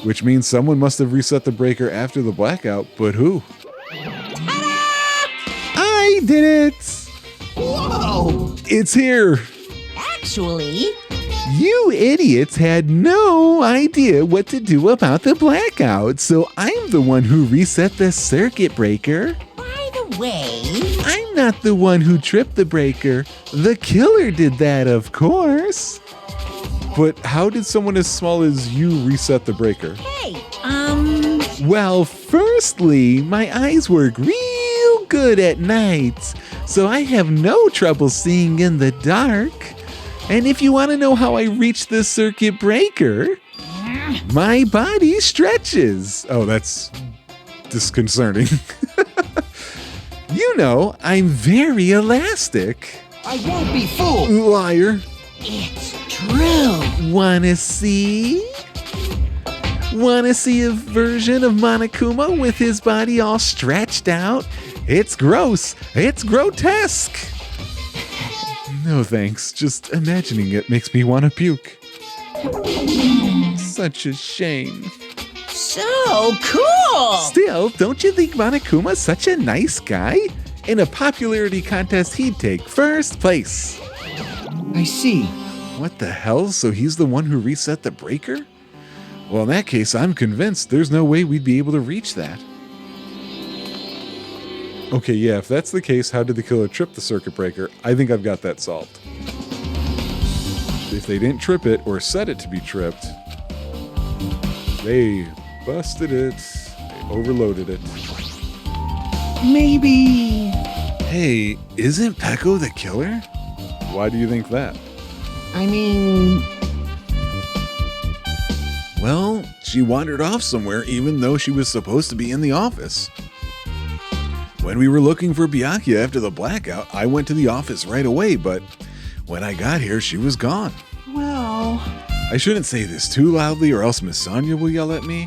Which means someone must have reset the breaker after the blackout, but who? I did it! Whoa! It's here! Actually, You idiots had no idea what to do about the blackout, so I'm the one who reset the circuit breaker. by the way, I'm not the one who tripped the breaker. The killer did that, of course. But how did someone as small as you reset the breaker? hey, Well, firstly, my eyes work real good at night, so I have no trouble seeing in the dark. And if you want to know how I reach the circuit breaker, my body stretches. Oh, that's disconcerting. You know, I'm very elastic. I won't be fooled! Liar. it's true. Wanna see? Wanna see a version of Monokuma with his body all stretched out? It's gross. It's grotesque. No thanks. Just imagining it makes me want to puke. Such a shame. So cool. Still, don't you think Monokuma's such a nice guy? In a popularity contest, he'd take first place. I see. What the hell? So he's the one who reset the breaker? Well, in that case, I'm convinced there's no way we'd be able to reach that. Okay, yeah, if that's the case, how did the killer trip the circuit breaker? I think I've got that solved. If they didn't trip it or set it to be tripped, they busted it. They overloaded it. Maybe. Hey, isn't Pecco the killer? Why do you think that? I mean, Well, she wandered off somewhere even though she was supposed to be in the office. When we were looking for Byakuya after the blackout, I went to the office right away, but when I got here, she was gone. well, I shouldn't say this too loudly or else Miss Sonia will yell at me.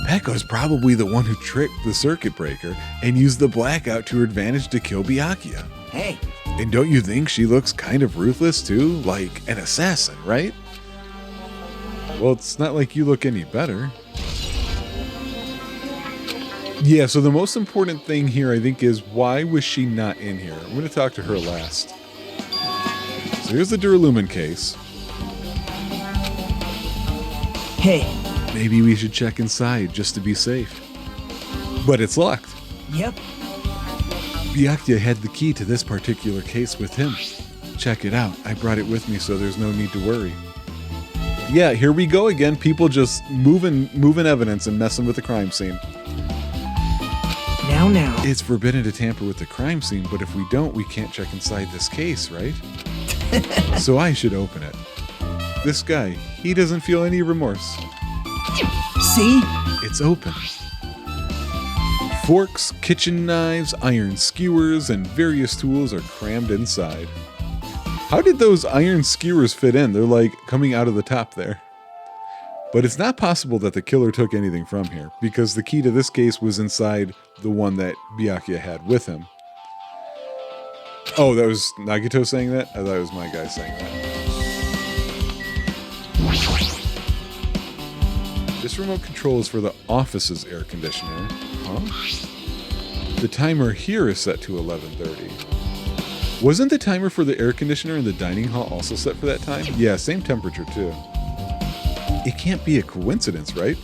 Pecco's probably the one who tricked the circuit breaker and used the blackout to her advantage to kill Byakuya. hey, And don't you think she looks kind of ruthless too? Like an assassin, right? Well, it's not like you look any better. Yeah, so the most important thing here, I think, is why was she not in here? I'm going to talk to her last. So here's the Duralumin case. hey, Maybe we should check inside just to be safe. But it's locked. yep. Byakuya had the key to this particular case with him. Check it out. I brought it with me so there's no need to worry. Yeah, here we go again. People just moving evidence and messing with the crime scene. Now. It's forbidden to tamper with the crime scene, but if we don't, we can't check inside this case, right? So I should open it. This guy, he doesn't feel any remorse. See? It's open. Forks, kitchen knives, iron skewers, and various tools are crammed inside. How did those iron skewers fit in? They're like coming out of the top there. But it's not possible that the killer took anything from here, because the key to this case was inside the one that Byakuya had with him. Oh, that was Nagito saying that? I thought it was my guy saying that. This remote control is for the office's air conditioner. Huh? The timer here is set to 11:30. Wasn't the timer for the air conditioner in the dining hall also set for that time? Yeah, same temperature too. It can't be a coincidence, right?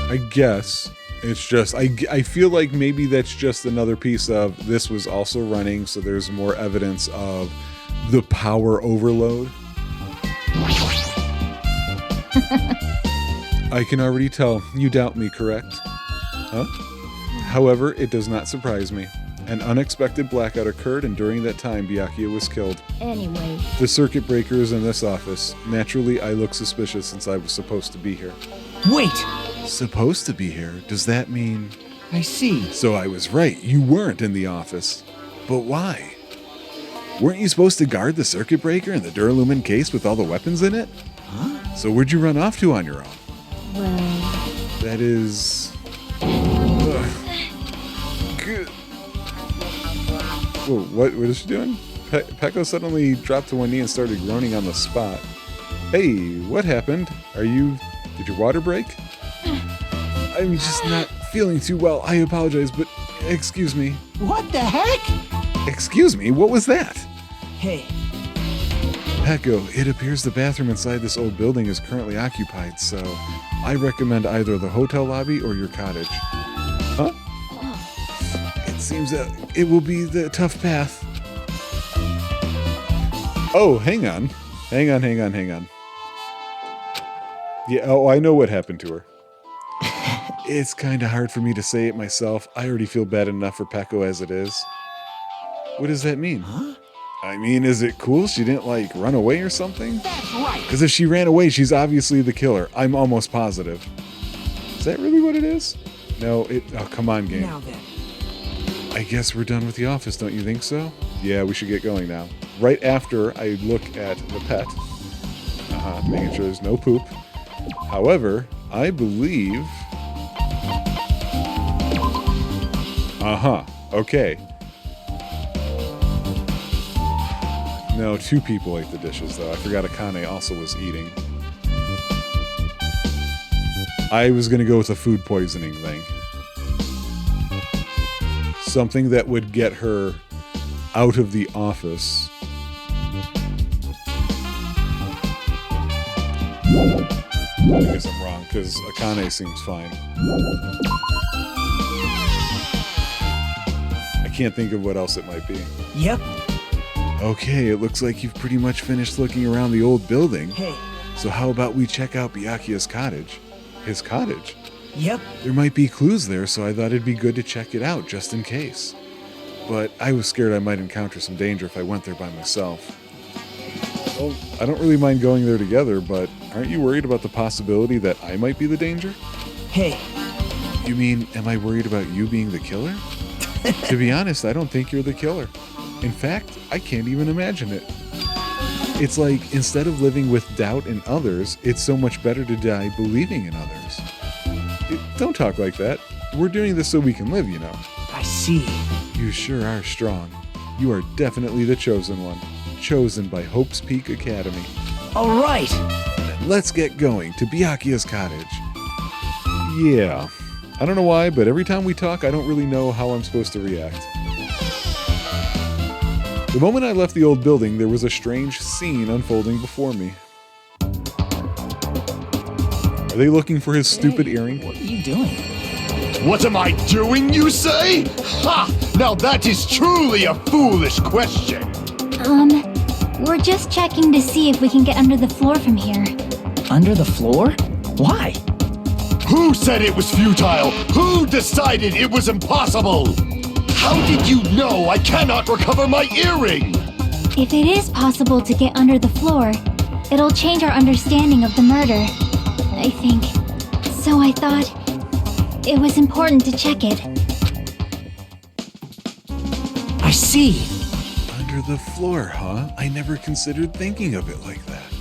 I guess it's just, I feel like maybe that's just another piece of this was also running, so there's more evidence of the power overload. I can already tell you doubt me, correct? Huh? However, it does not surprise me. An unexpected blackout occurred, and during that time, Byakuya was killed. Anyway, The circuit breaker is in this office. Naturally, I look suspicious since I was supposed to be here. Wait! Supposed to be here? Does that mean... I see. So I was right, you weren't in the office. But why? Weren't you supposed to guard the circuit breaker and the Duralumin case with all the weapons in it? Huh? So where'd you run off to on your own? well, That is... Ugh. Good. Whoa, what is she doing? Pecco suddenly dropped to one knee and started groaning on the spot. Hey, what happened? Did your water break? I'm just not feeling too well. I apologize, but excuse me. What the heck? Excuse me? What was that? Hey, Pecco, it appears the bathroom inside this old building is currently occupied, so I recommend either the hotel lobby or your cottage. Huh? It seems that it will be the tough path. Oh, hang on. Hang on. Yeah, oh, I know what happened to her. It's kind of hard for me to say it myself. I already feel bad enough for Pecco as it is. What does that mean? huh? I mean, is it cool she didn't, like, run away or something? That's right. Because if she ran away, she's obviously the killer. I'm almost positive. Is that really what it is? No, oh, come on, game. Now then. I guess we're done with the office, don't you think so? Yeah, we should get going now. Right after I look at the pet. Making sure there's no poop. However, I believe... Okay. No, 2 people ate the dishes, though. I forgot Akane also was eating. I was going to go with a food poisoning thing. Something that would get her out of the office. I guess I'm wrong, because Akane seems fine. I can't think of what else it might be. Yep. Okay, it looks like you've pretty much finished looking around the old building. Hey. So how about we check out Byakuya's cottage? His cottage? Yep. There might be clues there, so I thought it'd be good to check it out, just in case. But I was scared I might encounter some danger if I went there by myself. Well, I don't really mind going there together, but aren't you worried about the possibility that I might be the danger? Hey. You mean, am I worried about you being the killer? To be honest, I don't think you're the killer. In fact, I can't even imagine it. It's like, instead of living with doubt in others, it's so much better to die believing in others. Don't talk like that. We're doing this so we can live, you know. I see. You sure are strong. You are definitely the chosen one. Chosen by Hope's Peak Academy. All right. Let's get going to Byakuya's cottage. Yeah. I don't know why, but every time we talk, I don't really know how I'm supposed to react. The moment I left the old building, there was a strange scene unfolding before me. Are they looking for his stupid earring? What are you doing? What am I doing, you say? Ha! Now that is truly a foolish question. We're just checking to see if we can get under the floor from here. Under the floor? Why? Who said it was futile? Who decided it was impossible? How did you know I cannot recover my earring? If it is possible to get under the floor, it'll change our understanding of the murder, I think. So I thought it was important to check it. I see. Under the floor, huh? I never considered thinking of it like that.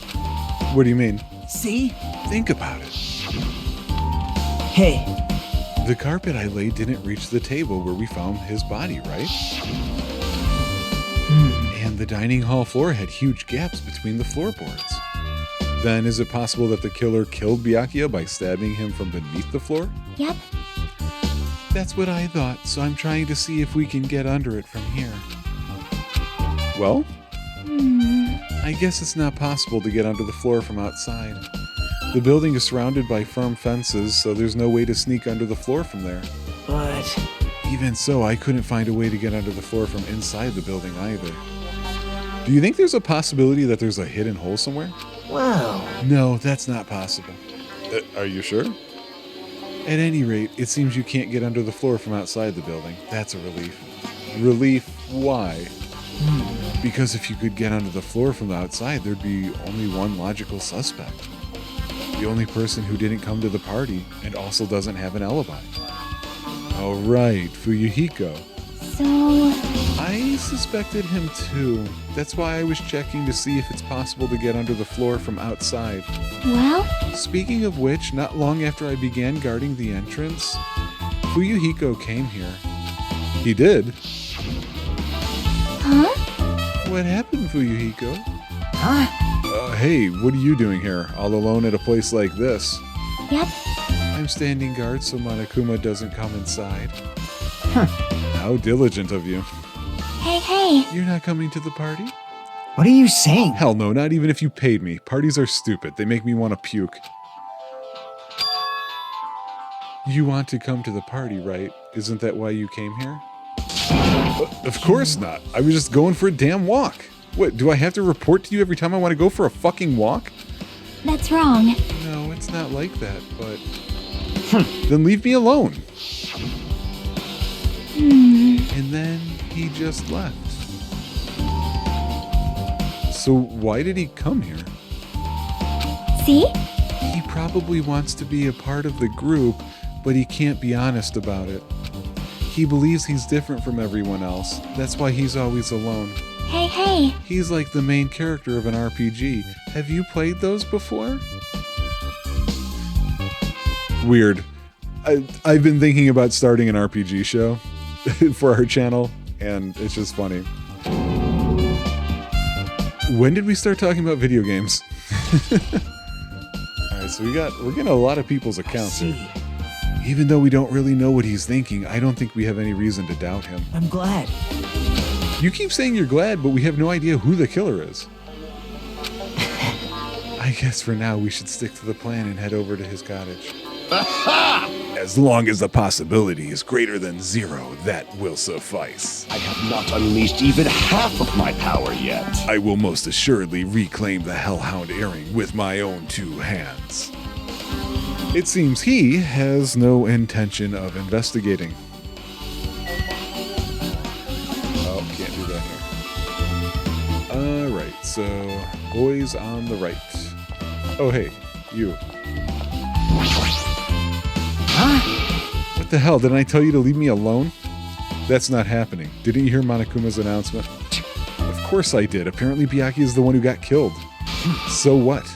What do you mean? See? Think about it. Hey. The carpet I laid didn't reach the table where we found his body, right? And the dining hall floor had huge gaps between the floorboards. Then is it possible that the killer killed Byakuya by stabbing him from beneath the floor? Yep. That's what I thought, so I'm trying to see if we can get under it from here. Well? I guess it's not possible to get under the floor from outside. The building is surrounded by firm fences, so there's no way to sneak under the floor from there. But... Even so, I couldn't find a way to get under the floor from inside the building either. Do you think there's a possibility that there's a hidden hole somewhere? well... No, that's not possible. Are you sure? At any rate, it seems you can't get under the floor from outside the building. That's a relief. Relief? Why? Because if you could get under the floor from the outside, there'd be only one logical suspect. The only person who didn't come to the party and also doesn't have an alibi. Oh right, Fuyuhiko. So... I suspected him too. That's why I was checking to see if it's possible to get under the floor from outside. well? Speaking of which, not long after I began guarding the entrance, Fuyuhiko came here. He did. Huh? What happened, Fuyuhiko? Huh? Hey, what are you doing here, all alone at a place like this? Yep. I'm standing guard so Monokuma doesn't come inside. How diligent of you. Hey. You're not coming to the party? What are you saying? Hell no, not even if you paid me. Parties are stupid. They make me want to puke. You want to come to the party, right? Isn't that why you came here? Of course not. I was just going for a damn walk. What, do I have to report to you every time I want to go for a fucking walk? That's wrong. No, it's not like that, but... Then leave me alone. And then he just left. So why did he come here? See? He probably wants to be a part of the group, but he can't be honest about it. He believes he's different from everyone else. That's why he's always alone. Hey. He's like the main character of an RPG. Have you played those before? Weird. I've been thinking about starting an RPG show for our channel, and it's just funny. When did we start talking about video games? Alright, so we're getting a lot of people's accounts here. Even though we don't really know what he's thinking, I don't think we have any reason to doubt him. I'm glad. You keep saying you're glad, but we have no idea who the killer is. I guess for now we should stick to the plan and head over to his cottage. As long as the possibility is greater than 0, that will suffice. I have not unleashed even half of my power yet. I will most assuredly reclaim the Hellhound earring with my own 2 hands. It seems he has no intention of investigating. Oh, can't do that here. Alright, so boys on the right. Oh, hey, you. Huh? What the hell? Didn't I tell you to leave me alone? That's not happening. Didn't you hear Monokuma's announcement? Of course I did. Apparently Byakuya is the one who got killed. So what?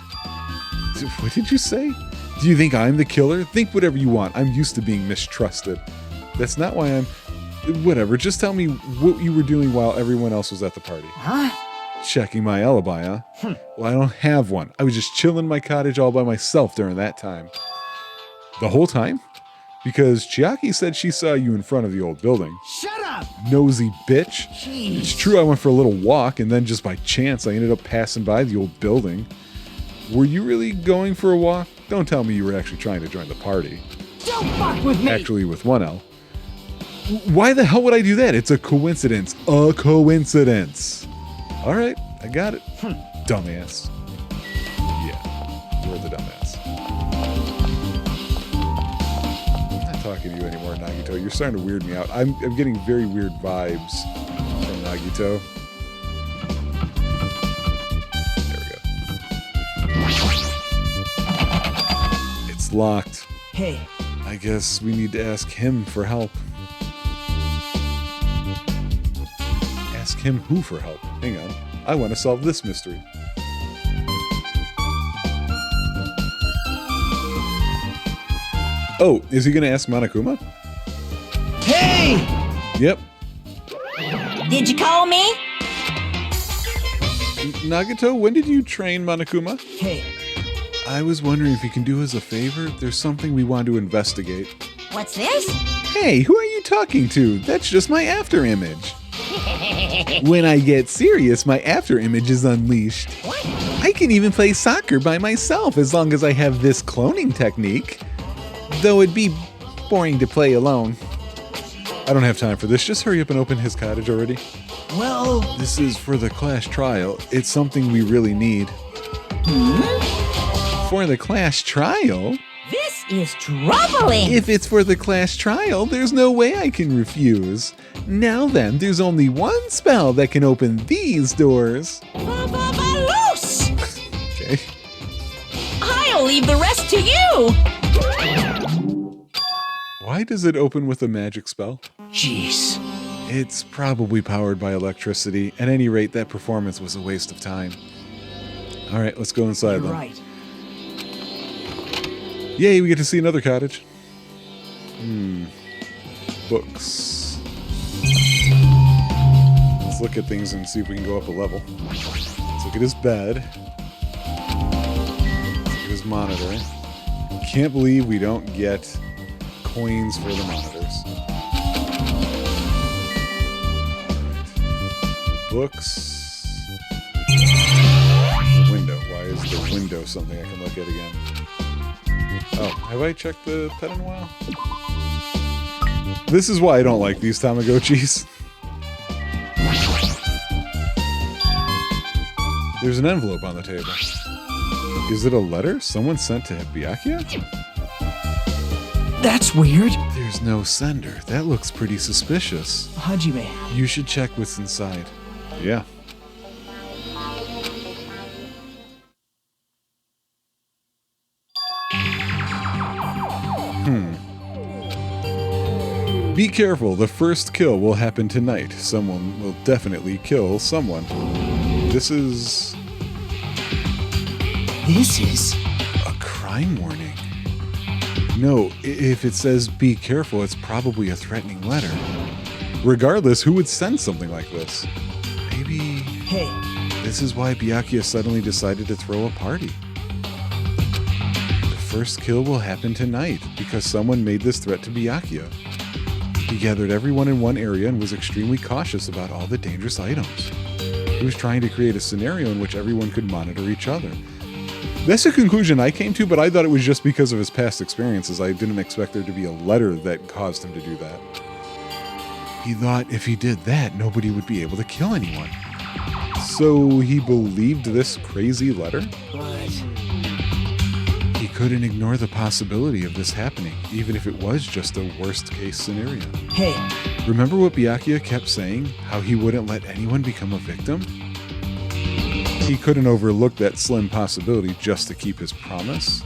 What did you say? Do you think I'm the killer? Think whatever you want. I'm used to being mistrusted. That's not why I'm... Whatever, just tell me what you were doing while everyone else was at the party. Huh? Checking my alibi, huh? Well, I don't have one. I was just chilling in my cottage all by myself during that time. The whole time? Because Chiaki said she saw you in front of the old building. Shut up! Nosy bitch. Jeez. It's true I went for a little walk, and then just by chance I ended up passing by the old building. Were you really going for a walk? Don't tell me you were actually trying to join the party. Don't fuck with me! Actually, with one L. Why the hell would I do that? It's a coincidence. A coincidence. All right, I got it. Dumbass. Yeah, you're the dumbass. I'm not talking to you anymore, Nagito. You're starting to weird me out. I'm getting very weird vibes from Nagito. There we go. It's locked. Hey, I guess we need to ask him for help. Ask him who for help? Hang on. I want to solve this mystery. Oh, is he going to ask Monokuma? Hey! Yep. Did you call me? Nagito, when did you train Monokuma? hey, I was wondering if you can do us a favor. There's something we want to investigate. What's this? Hey, who are you talking to? That's just my after image. When I get serious, my after image is unleashed. What? I can even play soccer by myself as long as I have this cloning technique. Though it'd be boring to play alone. I don't have time for this. Just hurry up and open his cottage already. well, This is for the class trial. It's something we really need. For the class trial? This is troubling. If it's for the class trial, there's no way I can refuse. Now then, there's only one spell that can open these doors. Loose! Okay. I'll leave the rest to you. Why does it open with a magic spell? Jeez. It's probably powered by electricity. At any rate, that performance was a waste of time. Alright, let's go inside you're then. right. Yay, we get to see another cottage. Books. Let's look at things and see if we can go up a level. Let's look at his bed. Let's look at his monitor. Can't believe we don't get coins for the monitors. Books. Window. Why is the window something I can look at again? Oh, have I checked the pet in a while? This is why I don't like these Tamagotchis. There's an envelope on the table. Is it a letter someone sent to Byakuya? That's weird. There's no sender. That looks pretty suspicious. Hajime, You should check what's inside. Yeah. Be careful, the first kill will happen tonight. Someone will definitely kill someone. This is a crime warning. No, if it says be careful, it's probably a threatening letter. Regardless, who would send something like this? Maybe... hey, This is why Byakuya suddenly decided to throw a party. The first kill will happen tonight because someone made this threat to Byakuya. He gathered everyone in one area and was extremely cautious about all the dangerous items. He was trying to create a scenario in which everyone could monitor each other. That's a conclusion I came to, but I thought it was just because of his past experiences. I didn't expect there to be a letter that caused him to do that. He thought if he did that, nobody would be able to kill anyone. So he believed this crazy letter? But He couldn't ignore the possibility of this happening, even if it was just a worst-case scenario. hey, Remember what Byakuya kept saying? How he wouldn't let anyone become a victim? He couldn't overlook that slim possibility just to keep his promise.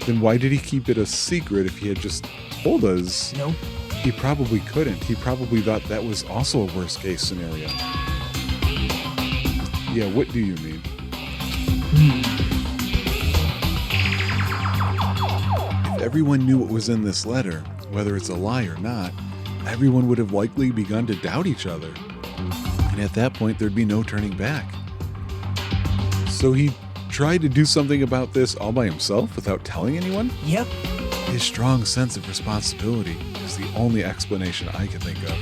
Then why did he keep it a secret if he had just told us? no. He probably couldn't. He probably thought that was also a worst-case scenario. Yeah, what do you mean? If everyone knew what was in this letter, whether it's a lie or not, everyone would have likely begun to doubt each other. And at that point, there'd be no turning back. So he tried to do something about this all by himself without telling anyone? Yep. His strong sense of responsibility is the only explanation I can think of.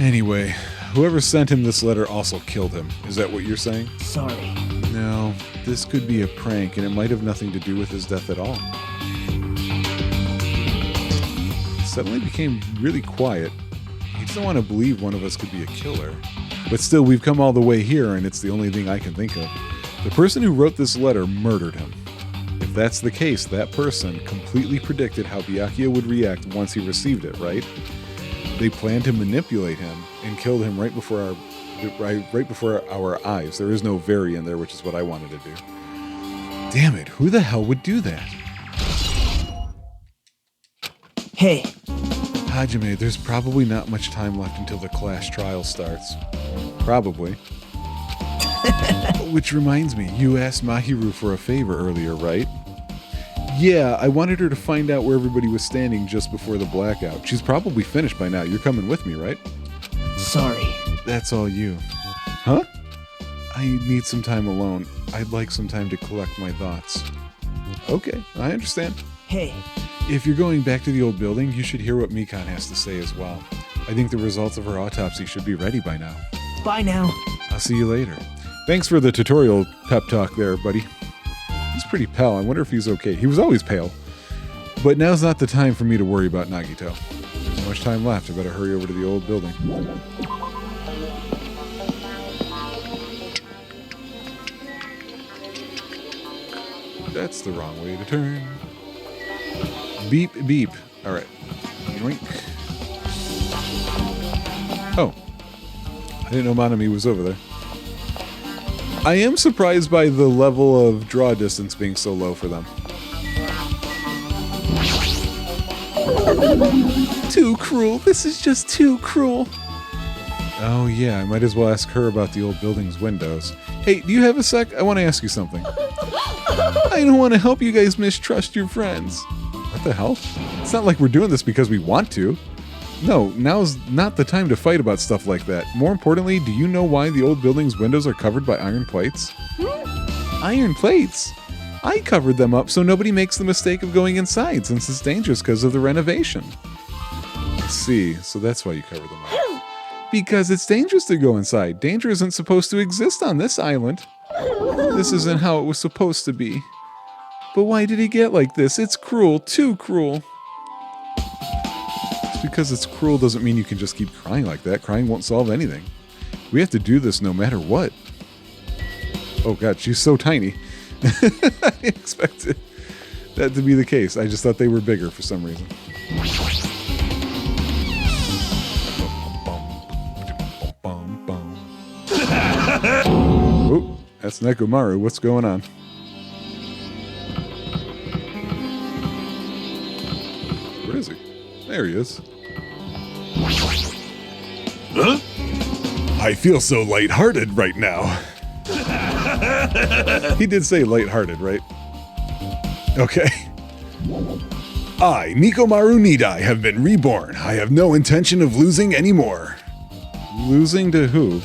Anyway, whoever sent him this letter also killed him. Is that what you're saying? Sorry. No, this could be a prank, and it might have nothing to do with his death at all. It suddenly became really quiet. He doesn't want to believe one of us could be a killer. But still, we've come all the way here, and it's the only thing I can think of. The person who wrote this letter murdered him. If that's the case, that person completely predicted how Byakuya would react once he received it, right? They planned to manipulate him and killed him right before our eyes. There is no very in there, which is what I wanted to do. Damn it, who the hell would do that? Hey, Hajime, there's probably not much time left until the class trial starts. Probably. Which reminds me, you asked Mahiru for a favor earlier, right? Yeah, I wanted her to find out where everybody was standing just before the blackout. She's probably finished by now. You're coming with me, right? sorry. That's all you. Huh? I need some time alone. I'd like some time to collect my thoughts. Okay, I understand. Hey, If you're going back to the old building, you should hear what Mikan has to say as well. I think the results of her autopsy should be ready by now. bye now. I'll see you later. Thanks for the tutorial pep talk there, buddy. He's pretty pale. I wonder if he's okay. He was always pale. But now's not the time for me to worry about Nagito. There's so much time left. I better hurry over to the old building. That's the wrong way to turn. Beep, beep. All right. Yoink. Oh. I didn't know Manami was over there. I am surprised by the level of draw distance being so low for them. Too cruel. This is just too cruel. Oh yeah, I might as well ask her about the old building's windows. Hey, do you have a sec? I want to ask you something. I don't want to help you guys mistrust your friends. What the hell? It's not like we're doing this because we want to. No, now's not the time to fight about stuff like that. More importantly, do you know why the old building's windows are covered by iron plates? Iron plates? I covered them up so nobody makes the mistake of going inside, since it's dangerous because of the renovation. I see, so that's why you covered them up. Because it's dangerous to go inside. Danger isn't supposed to exist on this island. This isn't how it was supposed to be. But why did he get like this? It's cruel, too cruel. Just because it's cruel doesn't mean you can just keep crying like that. Crying won't solve anything. We have to do this no matter what. Oh god, she's so tiny. I expected that to be the case. I just thought they were bigger for some reason. Oh, that's Nekomaru. What's going on? Where is he? There he is. Huh? I feel so lighthearted right now. He did say lighthearted, right? Okay. I, Nekomaru Nidai, have been reborn. I have no intention of losing anymore. Losing to who?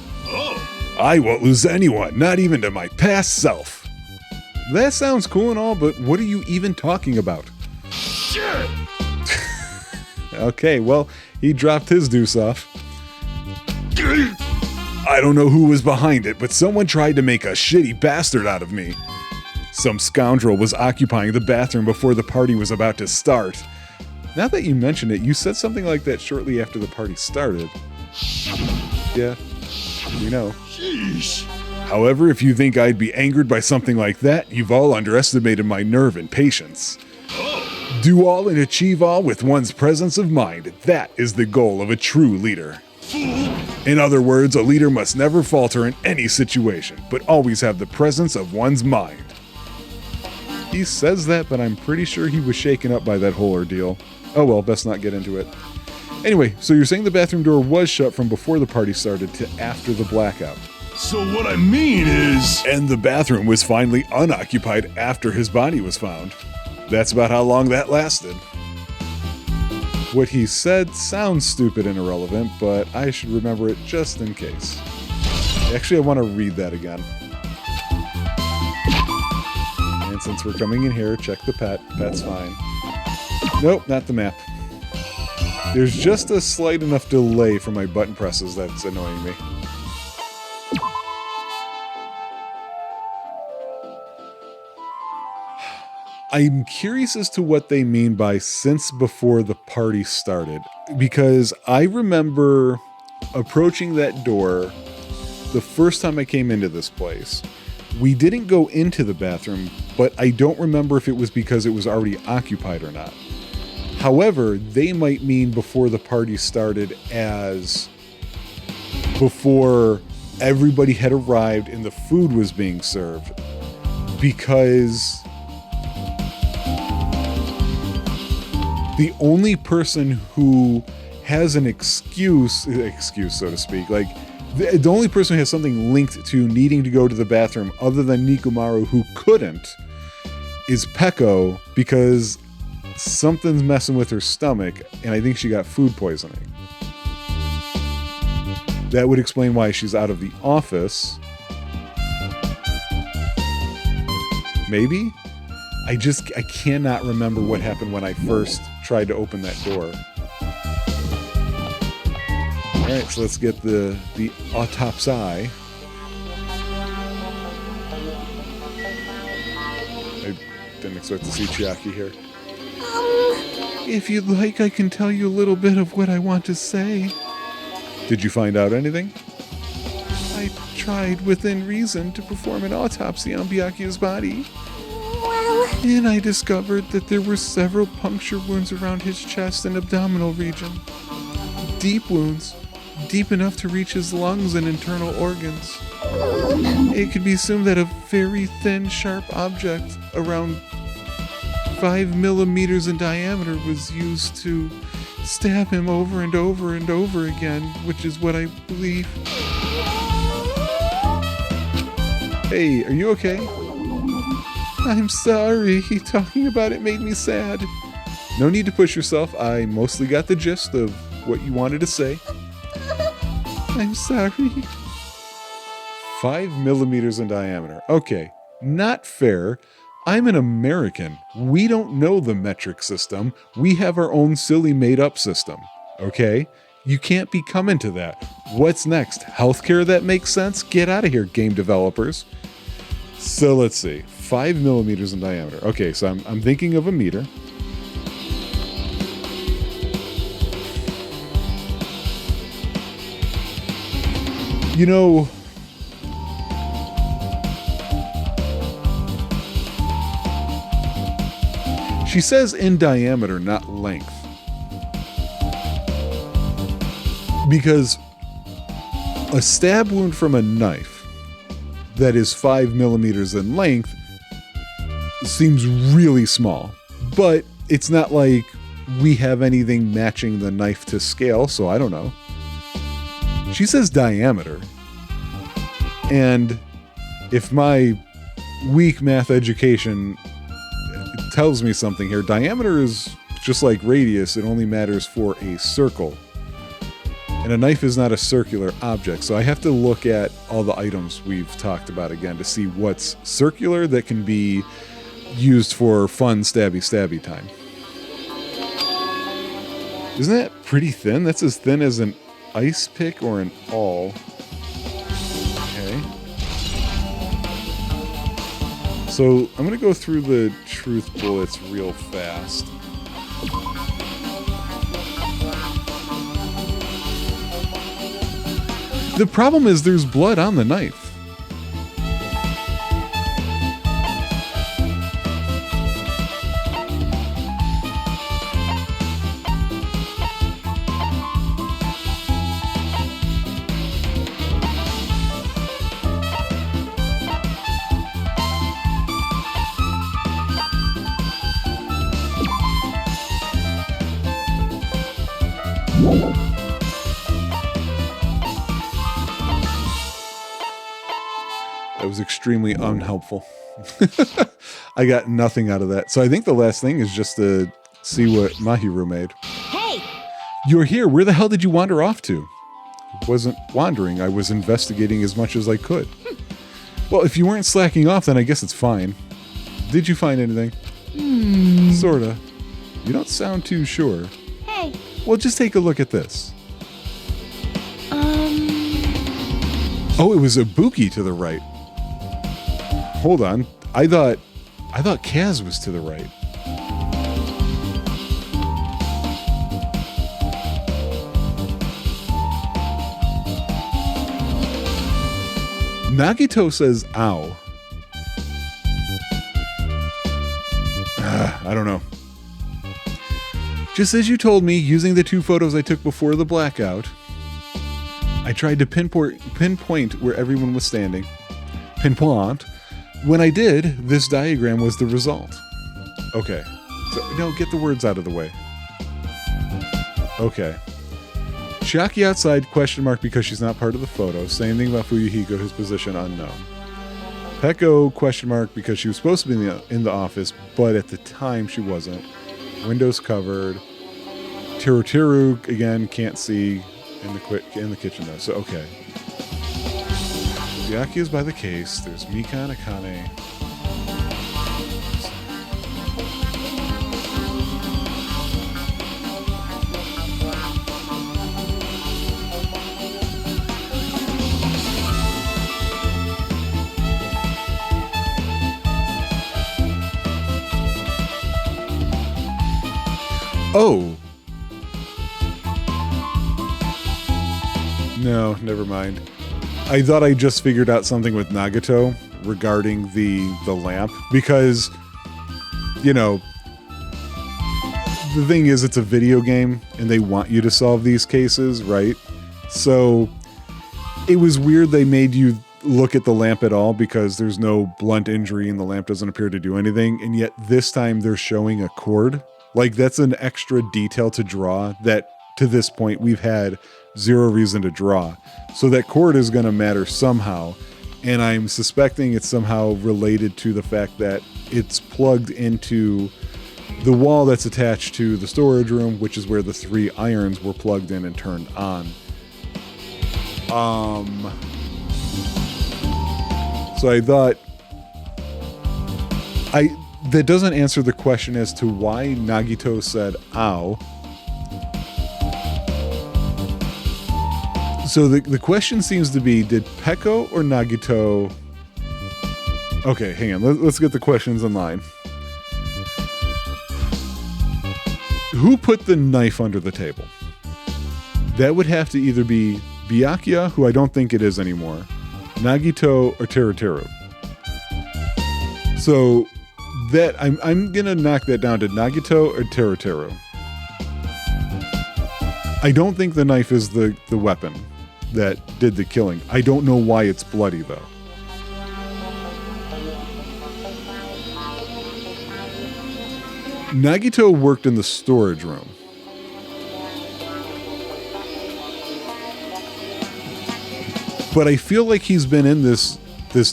I won't lose anyone, not even to my past self. That sounds cool and all, but what are you even talking about? Shit! Okay, well, he dropped his deuce off. I don't know who was behind it, but someone tried to make a shitty bastard out of me. Some scoundrel was occupying the bathroom before the party was about to start. Now that you mention it, you said something like that shortly after the party started. Yeah, we know. Sheesh. However, if you think I'd be angered by something like that, you've all underestimated my nerve and patience. Do all and achieve all with one's presence of mind. That is the goal of a true leader. In other words, a leader must never falter in any situation, but always have the presence of one's mind. He says that, but I'm pretty sure he was shaken up by that whole ordeal. Oh well, best not get into it. Anyway, so you're saying the bathroom door was shut from before the party started to after the blackout. So what I mean is... And the bathroom was finally unoccupied after his body was found. That's about how long that lasted. What he said sounds stupid and irrelevant, but I should remember it just in case. Actually, I want to read that again. And since we're coming in here, check the pet. Pet's fine. Nope, not the map. There's just a slight enough delay for my button presses that's annoying me. I'm curious as to what they mean by since before the party started, because I remember approaching that door the first time I came into this place. We didn't go into the bathroom, but I don't remember if it was because it was already occupied or not. However, they might mean before the party started as before everybody had arrived and the food was being served, because the only person who has an excuse, so to speak, like the only person who has something linked to needing to go to the bathroom other than Nikumaru who couldn't is Peko, because something's messing with her stomach and I think she got food poisoning. That would explain why she's out of the office. Maybe? I cannot remember what happened when I first tried to open that door. Alright, so let's get the autopsy. I didn't expect to see Chiaki here. If you'd like, I can tell you a little bit of what I want to say. Did you find out anything? I tried within reason to perform an autopsy on Byakuya's body. And I discovered that there were several puncture wounds around his chest and abdominal region. Deep wounds, deep enough to reach his lungs and internal organs. It could be assumed that a very thin, sharp object around 5 millimeters in diameter was used to stab him over and over and over again, which is what I believe. Hey, are you okay? I'm sorry. Talking about it made me sad. No need to push yourself. I mostly got the gist of what you wanted to say. I'm sorry. 5 millimeters in diameter. Okay, not fair. I'm an American. We don't know the metric system. We have our own silly made-up system. Okay? You can't be coming to that. What's next? Healthcare that makes sense? Get out of here, game developers. So let's see. 5 millimeters in diameter. Okay, so I'm thinking of a meter. You know, she says in diameter, not length. Because a stab wound from a knife that is 5 millimeters in length seems really small, but it's not like we have anything matching the knife to scale, so I don't know. She says diameter, and if my weak math education tells me something here, diameter is just like radius, it only matters for a circle. And a knife is not a circular object, so I have to look at all the items we've talked about again to see what's circular that can be used for fun stabby time. Isn't that pretty thin? That's as thin as an ice pick or an awl. Okay. So I'm going to go through the truth bullets real fast. The problem is there's blood on the knife. That was extremely unhelpful. I got nothing out of that. So I think the last thing is just to see what Mahiru made. Hey! You're here. Where the hell did you wander off to? I wasn't wandering. I was investigating as much as I could. Well, if you weren't slacking off, then I guess it's fine. Did you find anything? Sorta. You don't sound too sure. Hey. Well, just take a look at this. Oh, it was Ibuki to the right. Hold on. I thought Kaz was to the right. Nagito says ow. I don't know. Just as you told me, using the 2 photos I took before the blackout, I tried to pinpoint where everyone was standing. Pinpoint. When I did, this diagram was the result. Okay. So, no, get the words out of the way. Okay. Chiaki outside, question mark, because she's not part of the photo. Same thing about Fuyuhiko, his position unknown. Peko, question mark, because she was supposed to be in the office, but at the time she wasn't. Windows covered. Tiru, again, can't see in the kitchen though, so okay. Chiaki is by the case. There's Mika and Akane. Oh! No, never mind. I thought I just figured out something with Nagito regarding the lamp, because, you know, the thing is, it's a video game and they want you to solve these cases, right? So it was weird they made you look at the lamp at all because there's no blunt injury and the lamp doesn't appear to do anything, and yet this time they're showing a cord. Like, that's an extra detail to draw that, to this point, we've had zero reason to draw. So that cord is going to matter somehow, and I'm suspecting it's somehow related to the fact that it's plugged into the wall that's attached to the storage room, which is where the 3 irons were plugged in and turned on. So I thought... That doesn't answer the question as to why Nagito said ow. So the question seems to be, did Peko or Nagito... Okay, hang on. Let's get the questions in line. Who put the knife under the table? That would have to either be Byakuya, who I don't think it is anymore, Nagito, or Teruteru. So... that I'm gonna knock that down to Nagito or Teruteru. I don't think the knife is the weapon that did the killing. I don't know why it's bloody though. Nagito worked in the storage room. But I feel like he's been in this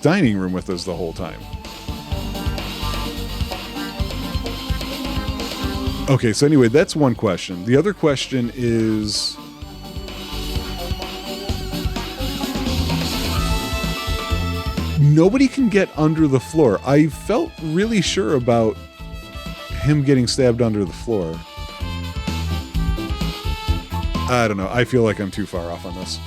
dining room with us the whole time. Okay, so anyway, that's one question. The other question is, nobody can get under the floor. I felt really sure about him getting stabbed under the floor. I don't know. I feel like I'm too far off on this.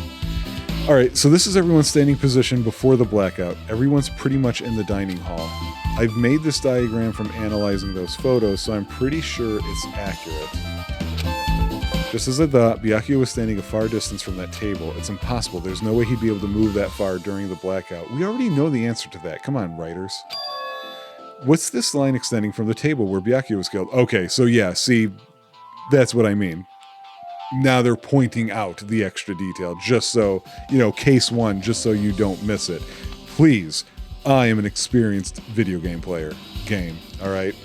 All right, so this is everyone's standing position before the blackout. Everyone's pretty much in the dining hall. I've made this diagram from analyzing those photos, so I'm pretty sure it's accurate. Just as I thought, Byakuya was standing a far distance from that table. It's impossible. There's no way he'd be able to move that far during the blackout. We already know the answer to that. Come on, writers. What's this line extending from the table where Byakuya was killed? Okay, so yeah, see, that's what I mean. Now they're pointing out the extra detail, just so, case one, just so you don't miss it. Please, I am an experienced video game player. All right?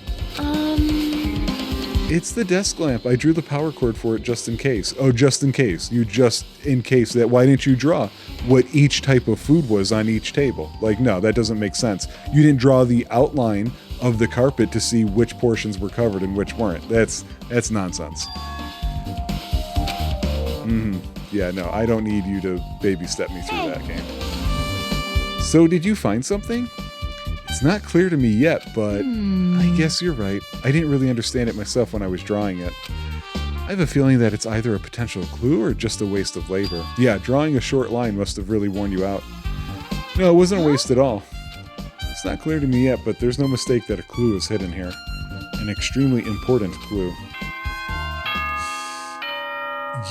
It's the desk lamp. I drew the power cord for it just in case. Oh, just in case. In case that. Why didn't you draw what each type of food was on each table? Like, no, that doesn't make sense. You didn't draw the outline of the carpet to see which portions were covered and which weren't. That's nonsense. Yeah, no, I don't need you to baby step me through that game. So did you find something? It's not clear to me yet, but I guess you're right. I didn't really understand it myself when I was drawing it. I have a feeling that it's either a potential clue or just a waste of labor. Yeah, drawing a short line must have really worn you out. No, it wasn't a waste at all. It's not clear to me yet, but there's no mistake that a clue is hidden here. An extremely important clue.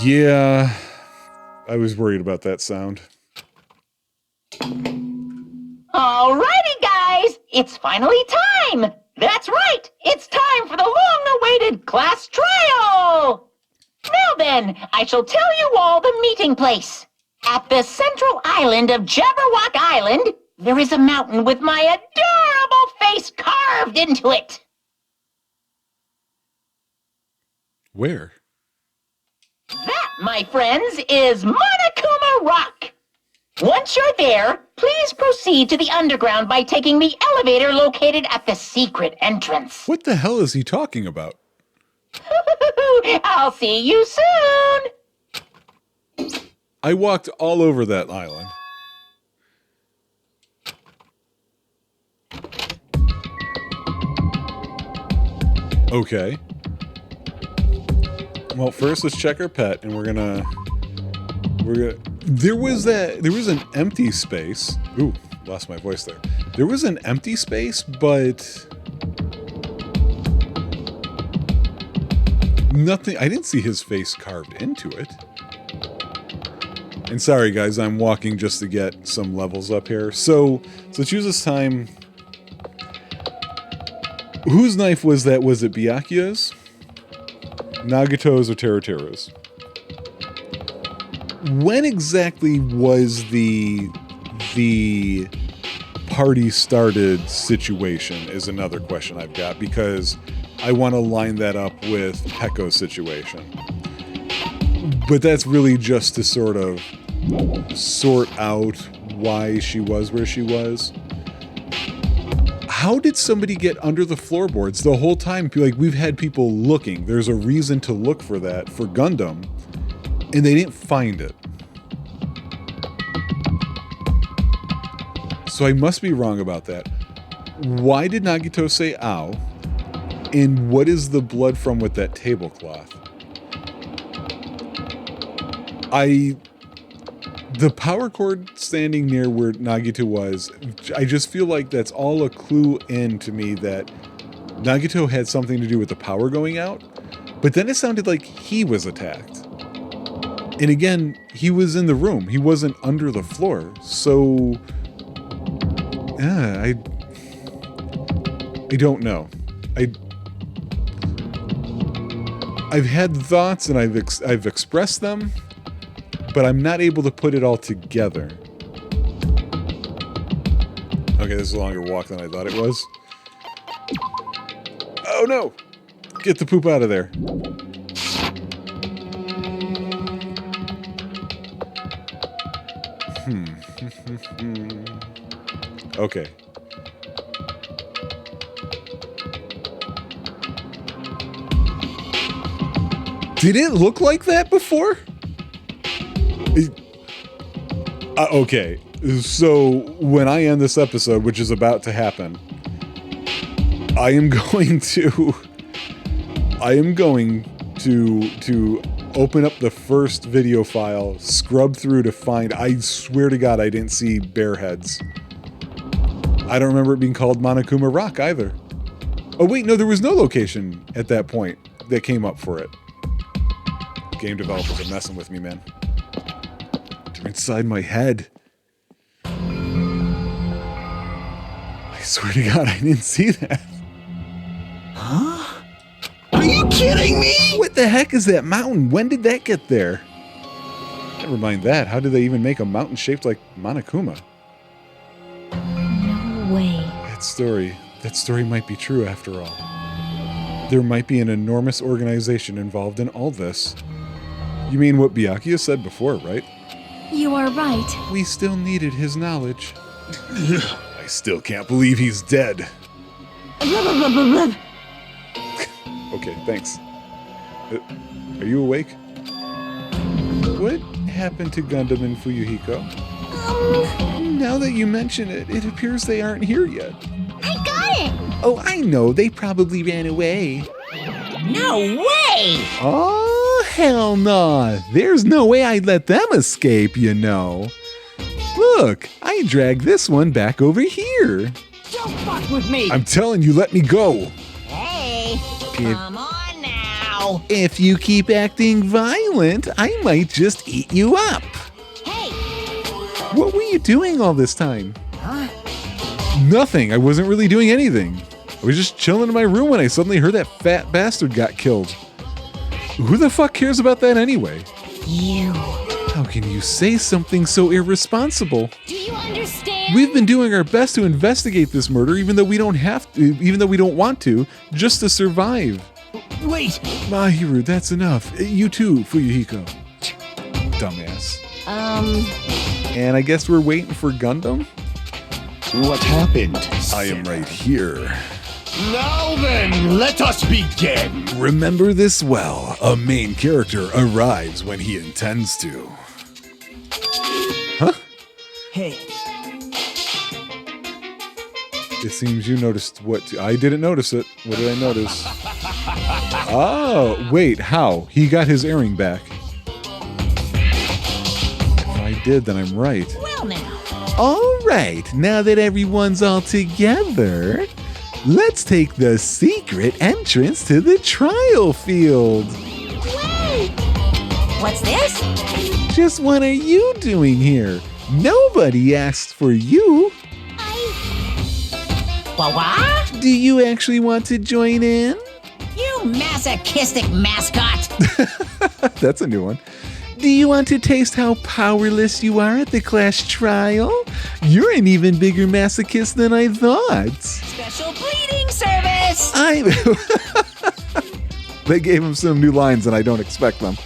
Yeah, I was worried about that sound. Alrighty, guys, it's finally time. That's right, it's time for the long-awaited class trial. Now then, I shall tell you all the meeting place. At the central island of Jabberwock Island, there is a mountain with my adorable face carved into it. Where? That, my friends, is Monokuma Rock. Once you're there, please proceed to the underground by taking the elevator located at the secret entrance. What the hell is he talking about? I'll see you soon. I walked all over that island. Okay. Well, first let's check our pet, and we're gonna. There was an empty space. Ooh, lost my voice there. There was an empty space, but nothing. I didn't see his face carved into it. And sorry, guys, I'm walking just to get some levels up here. So let's use this time. Whose knife was that? Was it Byakuya's? Nagato's or Teruteru's? When exactly was the party started situation is another question I've got, because I want to line that up with Pekko's situation. But that's really just to sort of sort out why she was where she was. How did somebody get under the floorboards the whole time? Like, we've had people looking. There's a reason to look for that for Gundam, and they didn't find it. So I must be wrong about that. Why did Nagito say ow? And what is the blood from with that tablecloth? The power cord standing near where Nagito was, I just feel like that's all a clue in to me that Nagito had something to do with the power going out. But then it sounded like he was attacked. And again, he was in the room. He wasn't under the floor. So, yeah, I don't know. I've had thoughts and I've expressed them, but I'm not able to put it all together. Okay, this is a longer walk than I thought it was. Oh no! Get the poop out of there. Okay. Did it look like that before? Okay. So when I end this episode, which is about to happen, I am going to open up the first video file, scrub through to find, I swear to God I didn't see bear heads. I don't remember it being called Monokuma Rock either. Oh wait, no, there was no location at that point that came up for it. Game developers are messing with me, man. They're inside my head. I swear to God, I didn't see that. Huh? Are you kidding me? What the heck is that mountain? When did that get there? Never mind that. How did they even make a mountain shaped like Monokuma? No way. That story might be true after all. There might be an enormous organization involved in all this. You mean what Byakuya said before, right? You are right. We still needed his knowledge. I still can't believe he's dead. Okay, thanks. Are you awake? What happened to Gundam and Fuyuhiko? Now that you mention it, it appears they aren't here yet. I got it! Oh, I know. They probably ran away. No way! Oh, hell no. There's no way I'd let them escape, you know. Look, I dragged this one back over here. Don't fuck with me! I'm telling you, let me go. Hey, come on now! If you keep acting violent, I might just eat you up. Hey! What were you doing all this time? Huh? Nothing. I wasn't really doing anything. I was just chilling in my room when I suddenly heard that fat bastard got killed. Who the fuck cares about that anyway? You. How can you say something so irresponsible? Do you understand? We've been doing our best to investigate this murder even though we don't have to, even though we don't want to, just to survive. Wait. Mahiru, that's enough. You too, Fuyuhiko. Dumbass. And I guess we're waiting for Gundam? What happened? I am right here. Now then, let us begin. Remember this well. A main character arrives when he intends to. Huh? Hey. It seems you noticed what... I didn't notice it. What did I notice? Oh, wait, how? He got his earring back. If I did, then I'm right. Well now. All right, now that everyone's all together, let's take the secret entrance to the trial field. Wait! What's this? Just what are you doing here? Nobody asked for you. What? Do you actually want to join in? You masochistic mascot! That's a new one. Do you want to taste how powerless you are at the class trial? You're an even bigger masochist than I thought. Special bleeding service! They gave him some new lines and I don't expect them.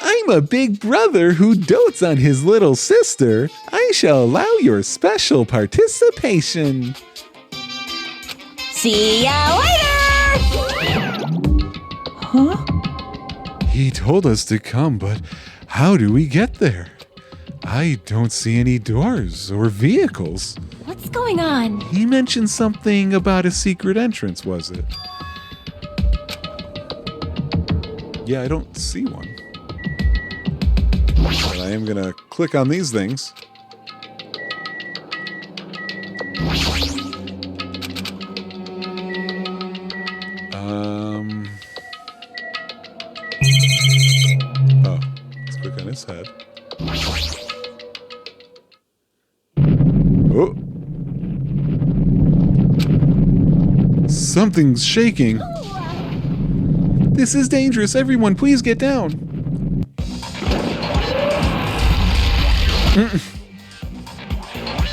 I'm a big brother who dotes on his little sister. I shall allow your special participation. See ya later! Huh? He told us to come, but how do we get there? I don't see any doors or vehicles. What's going on? He mentioned something about a secret entrance, was it? Yeah, I don't see one. But I am gonna click on these things. Oh, let's click on his head. Oh. Something's shaking. This is dangerous. Everyone, please get down.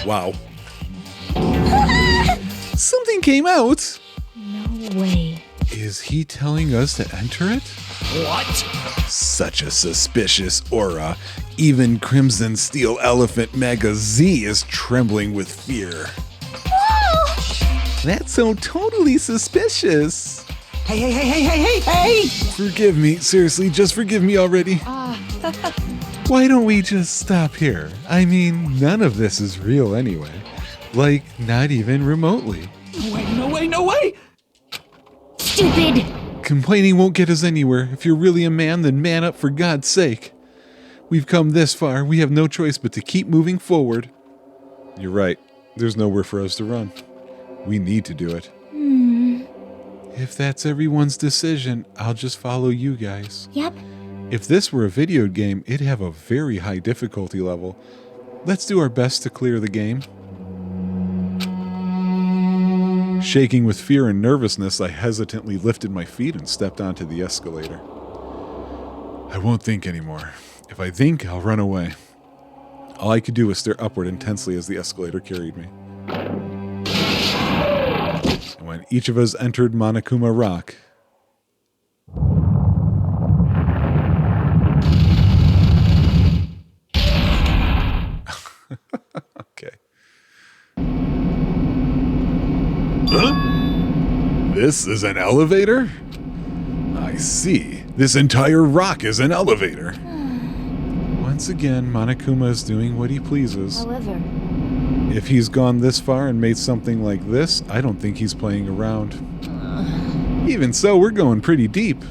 Wow. Something came out. No way. Is he telling us to enter it? What? Such a suspicious aura. Even Crimson Steel Elephant Mega Z is trembling with fear. Whoa! That's so totally suspicious. Hey! Forgive me. Seriously, just forgive me already. Why don't we just stop here? I mean, none of this is real anyway. Like, not even remotely. No way! Stupid! Complaining won't get us anywhere. If you're really a man, then man up for God's sake. We've come this far. We have no choice but to keep moving forward. You're right. There's nowhere for us to run. We need to do it. If that's everyone's decision, I'll just follow you guys. Yep. If this were a video game, it'd have a very high difficulty level. Let's do our best to clear the game. Shaking with fear and nervousness, I hesitantly lifted my feet and stepped onto the escalator. I won't think anymore. If I think, I'll run away. All I could do was stare upward intensely as the escalator carried me. And when each of us entered Monokuma Rock, okay. Huh? This is an elevator? I see. This entire rock is an elevator. Once again, Monokuma is doing what he pleases. However, If he's gone this far and made something like this, I don't think he's playing around. Even so, we're going pretty deep.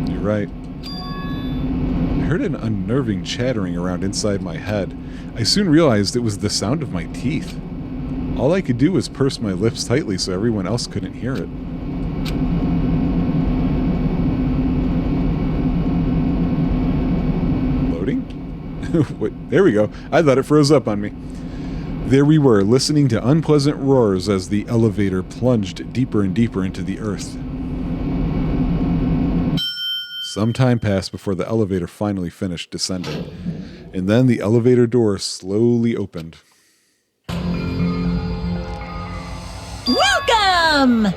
You're right. I heard an unnerving chattering around inside my head. I soon realized it was the sound of my teeth. All I could do was purse my lips tightly so everyone else couldn't hear it. Loading? Wait, there we go. I thought it froze up on me. There we were, listening to unpleasant roars as the elevator plunged deeper and deeper into the earth. Some time passed before the elevator finally finished descending, and then the elevator door slowly opened. Welcome!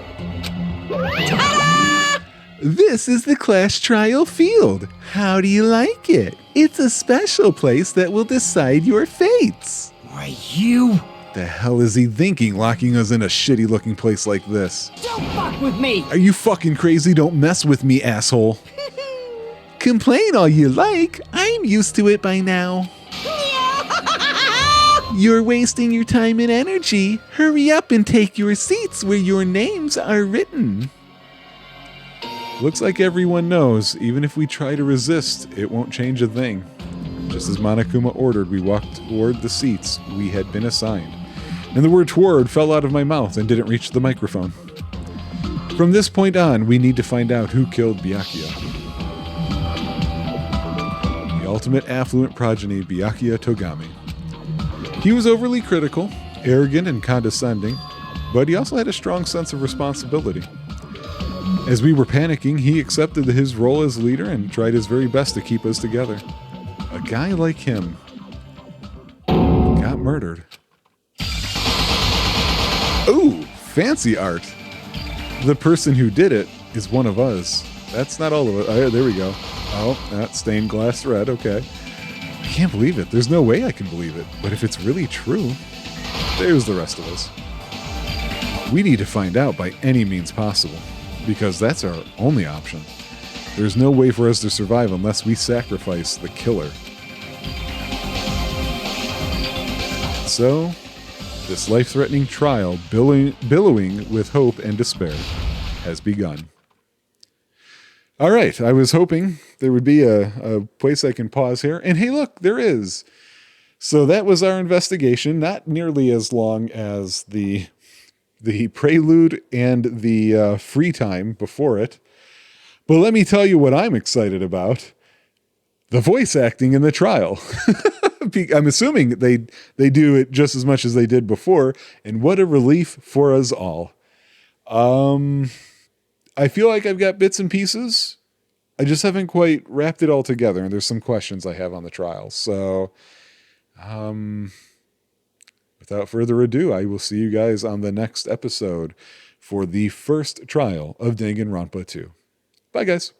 This is the class trial field. How do you like it? It's a special place that will decide your fates. Why, you? The hell is he thinking, locking us in a shitty-looking place like this? Don't fuck with me! Are you fucking crazy? Don't mess with me, asshole. Complain all you like. I'm used to it by now. You're wasting your time and energy. Hurry up and take your seats where your names are written. Looks like everyone knows, even if we try to resist, it won't change a thing. Just as Monokuma ordered, we walked toward the seats we had been assigned. And the word toward fell out of my mouth and didn't reach the microphone. From this point on, we need to find out who killed Byakuya. The ultimate affluent progeny, Byakuya Togami. He was overly critical, arrogant, and condescending, but he also had a strong sense of responsibility. As we were panicking, he accepted his role as leader and tried his very best to keep us together. A guy like him got murdered. Ooh, fancy art. The person who did it is one of us. That's not all of it. Oh, there we go. Oh, that's stained glass red. Okay. I can't believe it. There's no way I can believe it. But if it's really true, there's the rest of us. We need to find out by any means possible, because that's our only option. There's no way for us to survive unless we sacrifice the killer. So, this life-threatening trial, billowing with hope and despair, has begun. All right, I was hoping there would be a place I can pause here. And hey, look, there is. So that was our investigation, not nearly as long as the prelude and the free time before it. But let me tell you what I'm excited about. The voice acting in the trial. I'm assuming they do it just as much as they did before. And what a relief for us all. I feel like I've got bits and pieces. I just haven't quite wrapped it all together. And there's some questions I have on the trial. So, without further ado, I will see you guys on the next episode for the first trial of Danganronpa 2. Bye, guys.